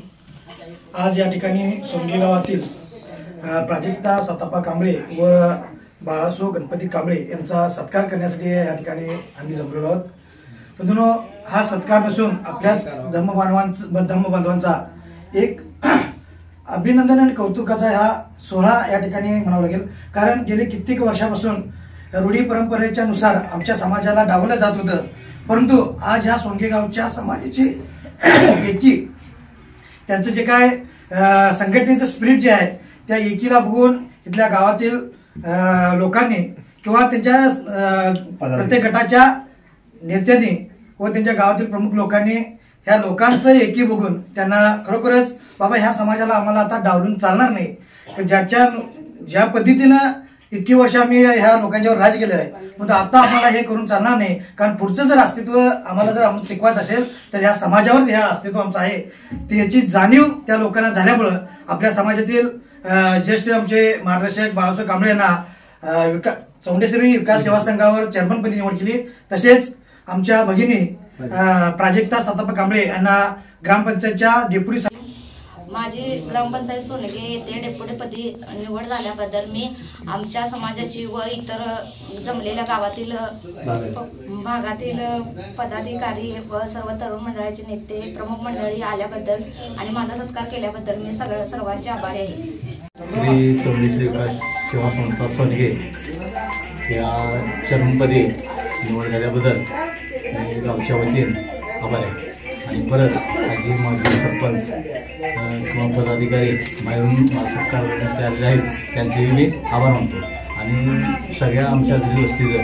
आज या ठिकाणी सोनगी गावातील प्राजक्ता सतापा कांबळे व बाळासो गणपती कांबळे यांचा सत्कार करण्यासाठी या ठिकाणी आम्ही जमलेलो आहोत. परंतु हा सत्कार नसून आपल्याच धर्मबांधवांचा एक अभिनंदन आणि कौतुकाचा हा सोहळा या ठिकाणी म्हणावा लागेल. कारण गेले कित्येक वर्षापासून रूढी परंपरेच्या नुसार आमच्या समाजाला डावलं जात होतं, परंतु आज ह्या सोनगे गावच्या समाजाची एकी, त्यांचं जे काय संघटनेचं स्पिरिट जे आहे त्या एकीला बघून इथल्या गावातील लोकांनी किंवा त्यांच्या प्रत्येक गटाच्या नेत्यांनी व त्यांच्या गावातील प्रमुख लोकांनी ह्या लोकांचं एकी बघून त्यांना खरोखरच बाबा ह्या समाजाला आम्हाला आता डावलून चालणार नाही. ज्या पद्धतीनं इतकी वर्ष आम्ही ह्या लोकांच्यावर राज केलेलं आहे, पण आता आम्हाला हे करून चालणार नाही. कारण पुढचं जर अस्तित्व आम्हाला जर टिकवायचं असेल तर ह्या समाजावर हे अस्तित्व आमचं आहे. त्याची जाणीव त्या लोकांना झाल्यामुळं आपल्या समाजातील ज्येष्ठ आमचे मार्गदर्शक बाळासाहेब कांबळे यांना चौंडेश्वरी विकास सेवा संघावर चेअरमनपदी निवड केली. तसेच आमच्या भगिनी प्राजक्ता सतापा कांबळे यांना ग्रामपंचायतच्या डेप्युटी माझी ग्रामपंचायत सोनगे येथे डेप्युटीपदी निवड झाल्याबद्दल मी आमच्या समाजाची व इतर जमलेल्या गावातील भागातील पदाधिकारी व सर्व तरुण मंडळाचे नेते प्रमुख मंडळी आल्याबद्दल आणि माझा सत्कार केल्याबद्दल मी सर्वांचे आभारी आहे. श्री चौंडेश्वरी विकास सेवा संस्था सोनगे या चरणपदी निवड झाल्याबद्दल मी गावच्या वतीने आभार आहे. आणि परत आजी माजी सरपंच किंवा पदाधिकारी बाहेरून सत्कार करण्यास तयार आहेत त्यांचेही मी आभार मानतो. आणि सगळ्या आमच्या दिली वस्तीचं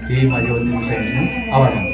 ते माझ्या वतीने सगळ्यांचे आभार मानतो.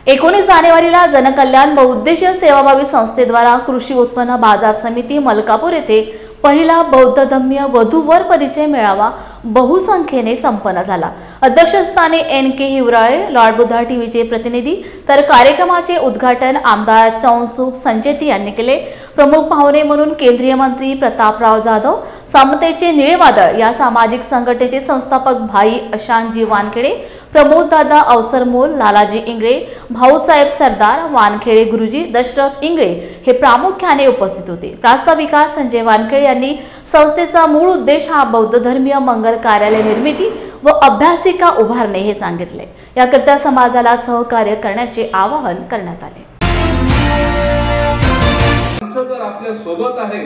19 जानेवारीला जनकल्याण बहुउद्देशीय सेवाभावी संस्थेद्वारा कृषी उत्पन्न बाजार समिती मलकापूर येथे पहिला बौद्ध धम्य वधूवर परिचय मेळावा बहुसंख्येने संपन्न झाला. अध्यक्षस्थानी NK हिवराळे, लॉर्ड बुद्धा टीव्हीचे प्रतिनिधी, तर कार्यक्रमाचे उद्घाटन आमदार चौंसुख संचेती यांनी केले. प्रमुख पाहुणे म्हणून केंद्रीय मंत्री प्रतापराव जाधव, समतेचे निळे वादळ या सामाजिक संघटनेचे संस्थापक भाई अशांतजी वानखेडे, प्रमोददादा अवसरमोल, लालाजी इंगळे, भाऊसाहेब सरदार, वानखेडे गुरुजी, दशरथ इंगळे हे प्रामुख्याने उपस्थित होते. प्रास्ताविकात संजय वानखेडे यांनी संस्थेचा मूळ उद्देश हा बौद्ध धर्मीय मंगल कार्यालय निर्मिती व अभ्यासिका उभारणे हे सांगितले. याकरिता समाजाला सहकार्य करण्याचे आवाहन करण्यात आले. जर आपल्या सोबत आहे,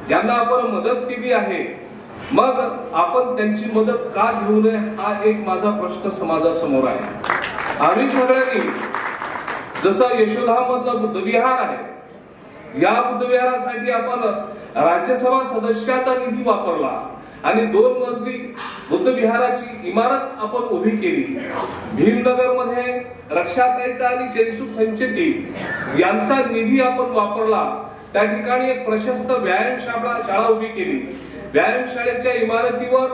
ज्यांना आपण मदत केली आहे, मग आपण त्यांची मदत का घेऊ नये हा एक माझा प्रश्न समाजासमोर आहे. आम्ही सगळ्यांनी जसं यशोधामधलं बुद्धविहार आहे, या बुद्धविहारासाठी आपण राज्यसभा सदस्याचा निधी वापरला आणि 2 मजली बुद्धविहाराची इमारत आपण उभी केली. भीमनगर मध्ये रक्षाताईचा आणि चैनसुख संचेती यांचा निधी आपण वापरला. त्या ठिकाणी एक प्रशस्त व्यायामशाळा उभी केली. व्यायामशाळेच्या इमारतीवर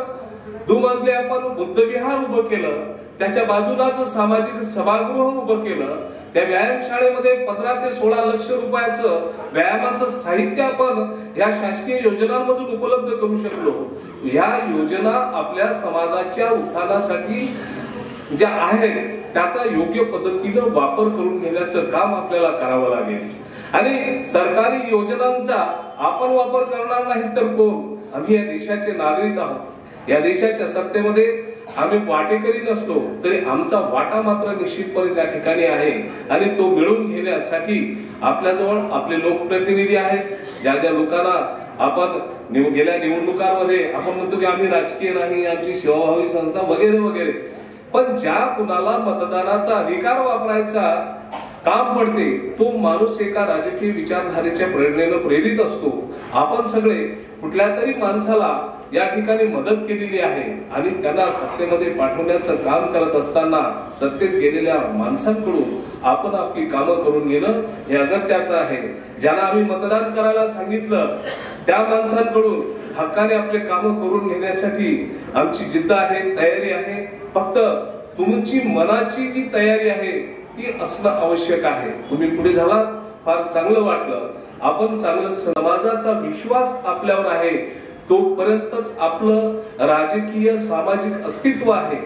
2 मजले आपण बुद्धविहार उभं केलं. त्याच्या बाजूलाच सामाजिक सभागृह उभं केलं. त्या व्यायामशाळेमध्ये 15 ते 16 लक्ष रुपयाचं व्यायामाचं साहित्य आपण या शासकीय योजनांमधून उपलब्ध करू शकलो. या योजना आपल्या समाजाच्या उत्थानासाठी ज्या आहेत त्याचा योग्य पद्धतीनं वापर करून घेण्याचं काम आपल्याला करावं लागेल. आणि सरकारी योजनांचा आपण वापर करणार नाही तर कोण? आम्ही या देशाचे नागरिक आहोत. या देशाच्या सत्तेमध्ये आम्ही वाटेकरी नसलो तरी आमचा वाटा मात्र निश्चितपणे त्या ठिकाणी आहे. आणि तो मिळवून घेण्यासाठी आपल्याजवळ आपले लोकप्रतिनिधी आहेत. ज्या ज्या लोकांना आपण गेल्या निवडणुकांमध्ये आपण म्हणतो की आम्ही राजकीय नाही, आमची सेवाभावी संस्था वगैरे वगैरे, पण ज्या कुणाला मतदानाचा अधिकार वापरायचा काम पडते तो माणूस एका राजकीय विचारधारेच्या प्रेरणेने प्रेरित असतो. आपण सगळे कुठल्या तरी माणसाला या ठिकाणी मदत केलेली आहे आणि त्यांना सत्तेमध्ये पाठवण्याचं काम करत असताना सत्तेत गेलेल्या माणसांकडून आपण आपली कामं करून घेणं हे अगत्याचं आहे. ज्यांना आम्ही मतदान करायला सांगितलं त्या माणसांकडून हक्काने आपले कामं करून घेण्यासाठी आमची जिद्द आहे, तयारी आहे. फक्त तुमची मनाची जी तयारी आहे ती असणं आवश्यक आहे. तुम्ही पुढे झालात फार चांगलं वाटलं. आपण चांगलं, समाजाचा विश्वास आपल्यावर आहे तोपर्यंतच आपलं राजकीय सामाजिक अस्तित्व आहे.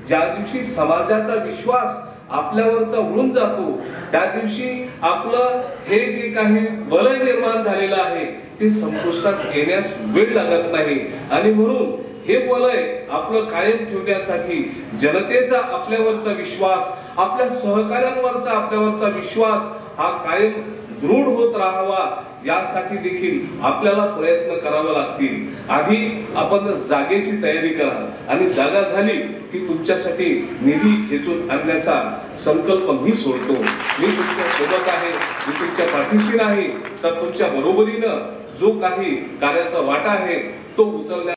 ज्या दिवशी समाजाचा विश्वास आपल्यावरचा उडून जातो त्या दिवशी आपलं हे जे काही वलय निर्माण झालेलं आहे ते संपुष्टात येण्यास वेळ लागत नाही. आणि म्हणून हे वलय आपलं कायम ठेवण्यासाठी जनतेचा आपल्यावरचा विश्वास, आपल्या सहकाऱ्यांवरचा आपल्यावरचा विश्वास हा कायम दृढ होत राहावा यासाठी देखील आपल्याला प्रयत्न करावे लागतील. आधी आपण जागेची तयारी करा आणि जागा झाली की तुमच्यासाठी निधी खेचून आणण्याचा संकल्प मी सोडतो. मी तुमच्या सोबत आहे, मी तुमच्या पाठीशी नाही, तर तुमच्या बरोबरीनं जो काही कार्याचा वाटा आहे तो उचलण्या.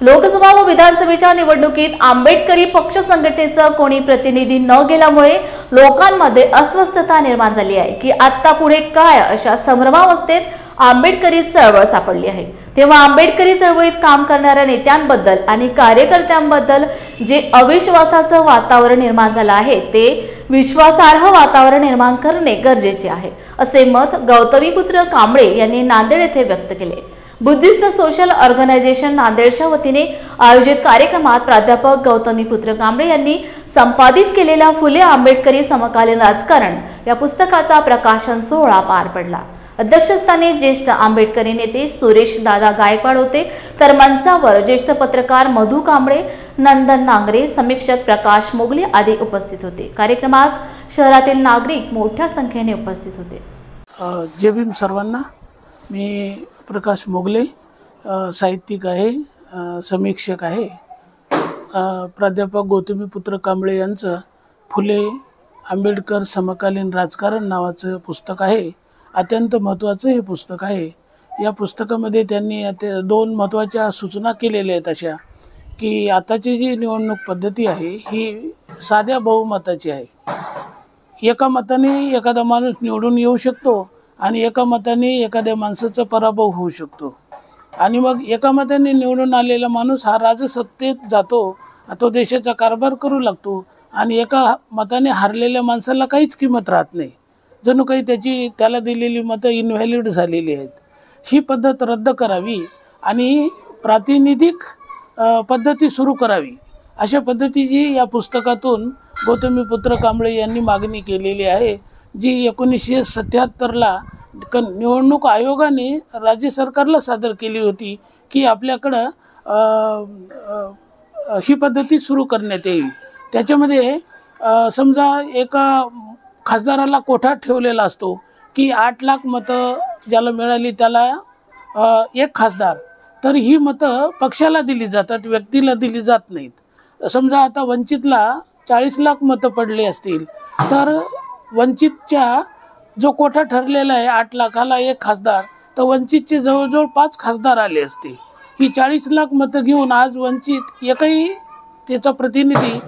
लोकसभा व विधानसभेच्या निवडणुकीत आंबेडकरी पक्ष संघटनेचा कोणी प्रतिनिधी न गेल्यामुळे लोकांमध्ये अस्वस्थता निर्माण झाली आहे की आता पुढे काय अशा संभ्रमावस्थेत आंबेडकरी चळवळ सापडली आहे. तेव्हा आंबेडकरी चळवळीत काम करणाऱ्या नेत्यांबद्दल आणि कार्यकर्त्यांबद्दल जे अविश्वासाचं वातावरण निर्माण झालं आहे ते विश्वासार्ह वातावरण निर्माण करणे गरजेचे आहे, असे मत गौतमीपुत्र कांबळे यांनी नांदेड येथे व्यक्त केले. बुद्धिस्ट सोशल ऑर्गनायझेशन नांदेडच्या वतीने आयोजित कार्यक्रमात प्राध्यापक गौतमीपुत्र कांबळे यांनी संपादित केलेल्या फुले आंबेडकरी समकालीन राजकारण या पुस्तकाचा प्रकाशन सोहळा पार पडला. अध्यक्षस्थानी ज्येष्ठ आंबेडकरी नेते सुरेश दादा गायकवाड होते, तर मंचावर ज्येष्ठ पत्रकार मधु कांबळे, नंदन नांगरे, समीक्षक प्रकाश मोगले आदी उपस्थित होते. कार्यक्रमास शहरातील नागरिक मोठ्या संख्येने उपस्थित होते. जय भीम सर्वांना. मी प्रकाश मोगले, साहित्यिक आहे, समीक्षक आहे. प्राध्यापक गौतमीपुत्र कांबळे यांचं फुले आंबेडकर समकालीन राजकारण नावाचं पुस्तक आहे. अत्यंत महत्त्वाचं हे पुस्तक आहे. या पुस्तकामध्ये त्यांनी दोन महत्त्वाच्या सूचना केलेल्या आहेत, अशा की आताची जी निवडणूक पद्धती आहे ही साध्या बहुमताची आहे. एका मताने एखादा माणूस निवडून येऊ शकतो आणि एका मताने एखाद्या माणसाचा पराभव होऊ शकतो. आणि मग एका मताने निवडून आलेला माणूस हा राजसत्तेत जातो, तो देशाचा कारभार करू लागतो. आणि एका मताने हारलेल्या माणसाला काहीच किंमत राहत नाही, जणू काही त्याला दिलेली मतं इनव्हॅलिड झालेली आहेत. ही पद्धत रद्द करावी आणि प्रातिनिधिक पद्धती सुरू करावी, अशा पद्धतीची या पुस्तकातून गौतमीपुत्र कांबळे यांनी मागणी केलेली आहे, जी 1977ला निवडणूक आयोगाने राज्य सरकारला सादर केली होती की आपल्याकडं ही पद्धती सुरू करण्यात येईल. त्याच्यामध्ये समजा एका खासदाराला कोठा ठेवलेला असतो की 8 लाख मतं ज्याला मिळाली त्याला एक खासदार, तर ही मतं पक्षाला दिली जातात, व्यक्तीला दिली जात नाहीत. समजा आता वंचितला 40 लाख मतं पडले असतील तर वंचितच्या जो कोठा ठरलेला आहे 8 लाखाला एक खासदार, तर वंचितचे जवळजवळ 5 खासदार आले असते. ही 40 लाख मतं घेऊन आज वंचित एकही त्याचा प्रतिनिधी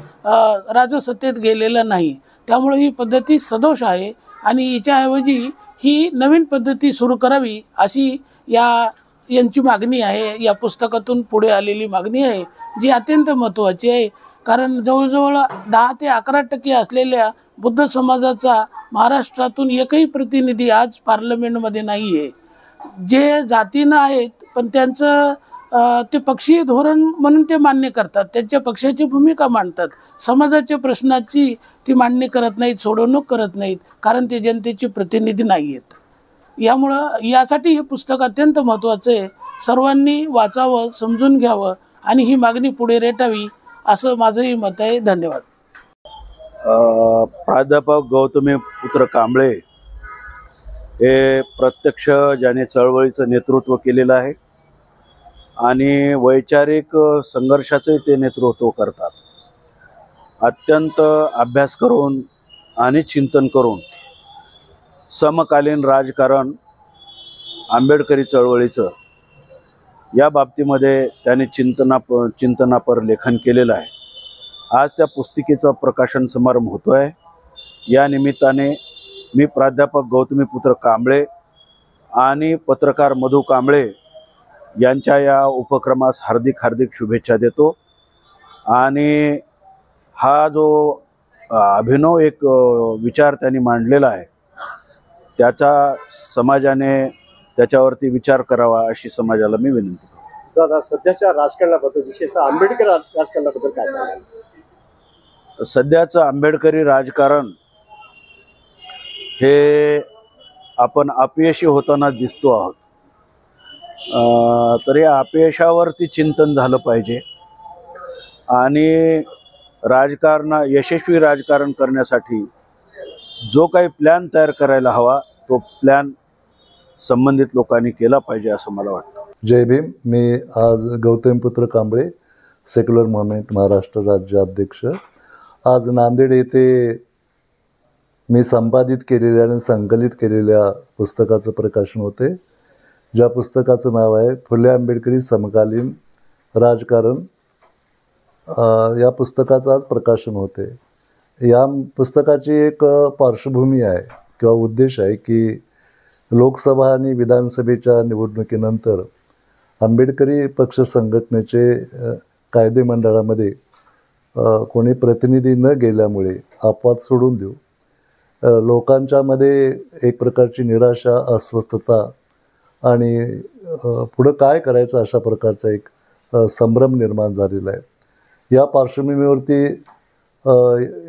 राजसत्तेत गेलेला नाही. त्यामुळे ही पद्धती सदोष आहे आणि हिच्याऐवजी ही नवीन पद्धती सुरू करावी अशी यांची मागणी आहे. या पुस्तकातून पुढे आलेली मागणी आहे, जी अत्यंत महत्त्वाची आहे. कारण जवळजवळ 10 ते 11% असलेल्या बुद्ध समाजाचा महाराष्ट्रातून एकही प्रतिनिधी आज पार्लमेंटमध्ये नाही आहे. जे जातीनं आहेत पण त्यांचं ते पक्षीय धोरण म्हणून ते मान्य करतात, त्यांच्या पक्षाची भूमिका मांडतात, समाजाच्या प्रश्नाची ती मांडणी करत नाहीत, सोडवणूक करत नाहीत, कारण ते जनतेचे प्रतिनिधी नाही आहेत. यासाठी हे पुस्तक अत्यंत महत्त्वाचं आहे. सर्वांनी वाचावं, समजून घ्यावं आणि ही मागणी पुढे रेटावी असं माझंही मत आहे. धन्यवाद. प्राध्यापक गौतमीपुत्र कांबळे हे प्रत्यक्ष ज्याने चळवळीचं नेतृत्व केलेलं आहे आणि वैचारिक संघर्षाचे ते नेतृत्व करतात. अत्यंत अभ्यास करून आणि चिंतन करून समकालीन राजकारण आंबेडकरी चळवळीचं या बाबतीमध्ये त्यांनी चिंतनापर लेखन केलेलं आहे. आज त्या पुस्तिकेचा प्रकाशन समारंभ होतो आहे. या निमित्ताने मी प्राध्यापक गौतमीपुत्र कांबळे आणि पत्रकार मधु कांबळे यांच्या या उपक्रमास हार्दिक शुभेच्छा देतो. आणि हा जो अभिनव एक विचार त्यांनी मांडलेला आहे, त्याचा समाजाने त्याच्यावरती विचार करावा अशी समाजाला मी विनंती करतो. दादा, सध्याच्या राजकारणाबद्दल, विशेषतः आंबेडकर राजकारणाबद्दल काय सांगाल? सध्याचं आंबेडकरी राजकारण हे आपण अपयशी होताना दिसतो आहोत. तर या अपयशावरती चिंतन झालं पाहिजे आणि यशस्वी राजकारण करण्यासाठी जो काही प्लॅन तयार करायला हवा तो प्लॅन संबंधित लोकांनी केला पाहिजे असं मला वाटतं. जय भीम. मी आज गौतमपुत्र कांबळे, सेक्युलर मुवमेंट महाराष्ट्र राज्य अध्यक्ष. आज नांदेड येथे मी संपादित केलेल्या आणि संकलित केलेल्या पुस्तकाचं प्रकाशन होते, ज्या पुस्तकाचं नाव आहे फुले आंबेडकरी समकालीन राजकारण. या पुस्तकाचं आज प्रकाशन होते. या पुस्तकाची एक पार्श्वभूमी आहे किंवा उद्देश आहे की लोकसभा आणि विधानसभेच्या निवडणुकीनंतर आंबेडकरी पक्ष संघटनेचे कायदेमंडळामध्ये कोणी प्रतिनिधी न गेल्यामुळे अपवाद सोडून देऊ, लोकांच्यामध्ये एक प्रकारची निराशा, अस्वस्थता आणि पुढं काय करायचं अशा प्रकारचा एक संभ्रम निर्माण झालेला आहे. या पार्श्वभूमीवरती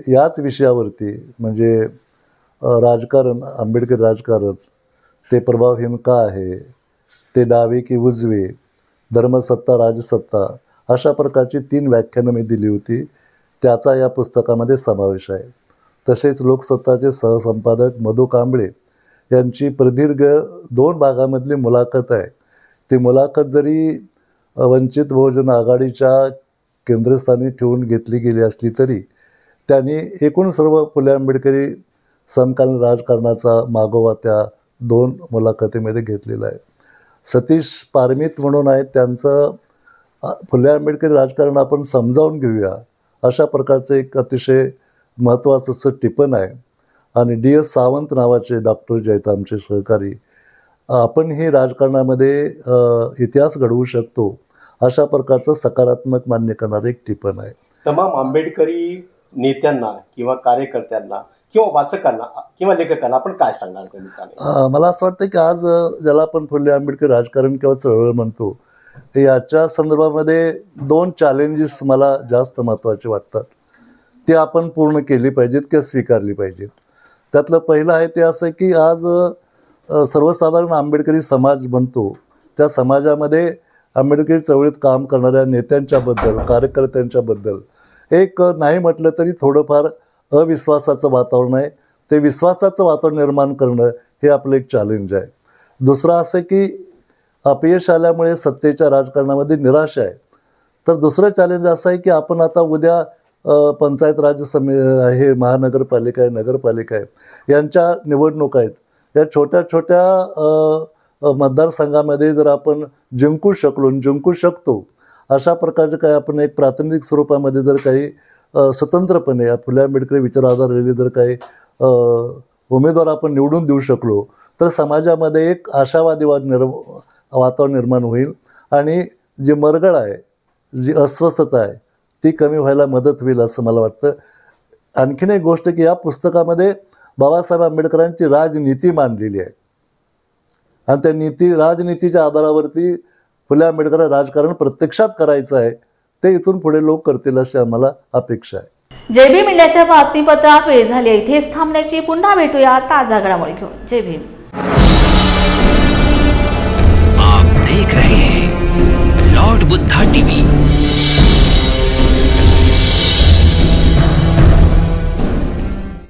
याच विषयावरती म्हणजे राजकारण, आंबेडकरी राजकारण ते प्रभावहीन का आहे, ते डावे की उजवे, धर्मसत्ता राजसत्ता, अशा प्रकारची 3 व्याख्यानं मी दिली होती. त्याचा या पुस्तकामध्ये समावेश आहे. तसेच लोकसत्ताचे सहसंपादक मधु कांबळे यांची प्रदीर्घ 2 भागामधली मुलाखत आहे. ती मुलाखत जरी वंचित बहुजन आघाडीच्या केंद्रस्थानी ठेवून घेतली गेली असली तरी त्यांनी एकूण सर्व फुले आंबेडकरी समकालीन राजकारणाचा मागोवा त्या 2 मुलाखतीमध्ये घेतलेला आहे. सतीश पारमित म्हणून आहेत, त्यांचं फुले आंबेडकरी राजकारण आपण समजावून घेऊया अशा प्रकारचं एक अतिशय महत्त्वाचं असं टिपण आहे. आणि DS सावंत नावाचे डॉक्टर जे आहेत आमचे सहकारी, आपण हे राजकारणामध्ये इतिहास घडवू शकतो अशा प्रकारचं सकारात्मक मान्य करणारं एक टिपण आहे. तमाम आंबेडकरी नेत्यांना किंवा कार्यकर्त्यांना किंवा वाचकांना किंवा लेखकांना आपण काय सांगणार? मला असं वाटतं की आज ज्याला आपण फुले आंबेडकरी राजकारण किंवा चळवळ म्हणतो, याच्या संदर्भामध्ये 2 चॅलेंजेस मला जास्त महत्त्वाचे वाटतात. ते आपण पूर्ण केली पाहिजेत किंवा स्वीकारली पाहिजेत. त्यातलं पहिलं आहे ते असं की आज सर्वसाधारण आंबेडकरी समाज बनतो, त्या समाजामध्ये आंबेडकरी चळवळीत काम करणाऱ्या नेत्यांच्याबद्दल, कार्यकर्त्यांच्याबद्दल एक नाही म्हटलं तरी थोडंफार अविश्वासाचं वातावरण आहे. ते विश्वासाचं वातावरण निर्माण करणं हे आपलं एक चॅलेंज आहे. दुसरं असं की अपयश आल्यामुळे सत्तेच्या राजकारणामध्ये निराशा आहे. तर दुसरं चॅलेंज असं आहे की आपण आता उद्या पंचायत राज हे महानगरपालिका आहे, नगरपालिका आहे, यांच्या निवडणुका आहेत. या छोट्या छोट्या मतदारसंघामध्ये जर आपण जिंकू शकतो अशा प्रकारचे काही आपण एक प्रातिनिधिक स्वरूपामध्ये जर काही स्वतंत्रपणे या फुले आंबेडकरी विचार आधारलेले जर काही उमेदवार आपण निवडून देऊ शकलो तर समाजामध्ये एक आशावादी वातावरण निर्माण होईल आणि जी मरगळ आहे, जी अस्वस्थता आहे ती कमी व्हायला मदत होईल असं मला वाटतं. आणखीन एक गोष्ट की या पुस्तकामध्ये बाबासाहेब आंबेडकरांची राजनीती मांडलेली आहे आणि त्या राजनीतीच्या आधारावरती फुले आंबेडकर राजकारण प्रत्यक्षात करायचं आहे. ते इथून पुढे लोक करतील अशी आम्हाला अपेक्षा आहे. जय भीम इंडियाच्या बातमीपत्रात वेळ झाली इथेच थांबण्याची. पुन्हा भेटूया ताजा घडामोडी घेऊन. जय भीम. आप देख रहे हैं लॉर्ड बुद्धा टीवी.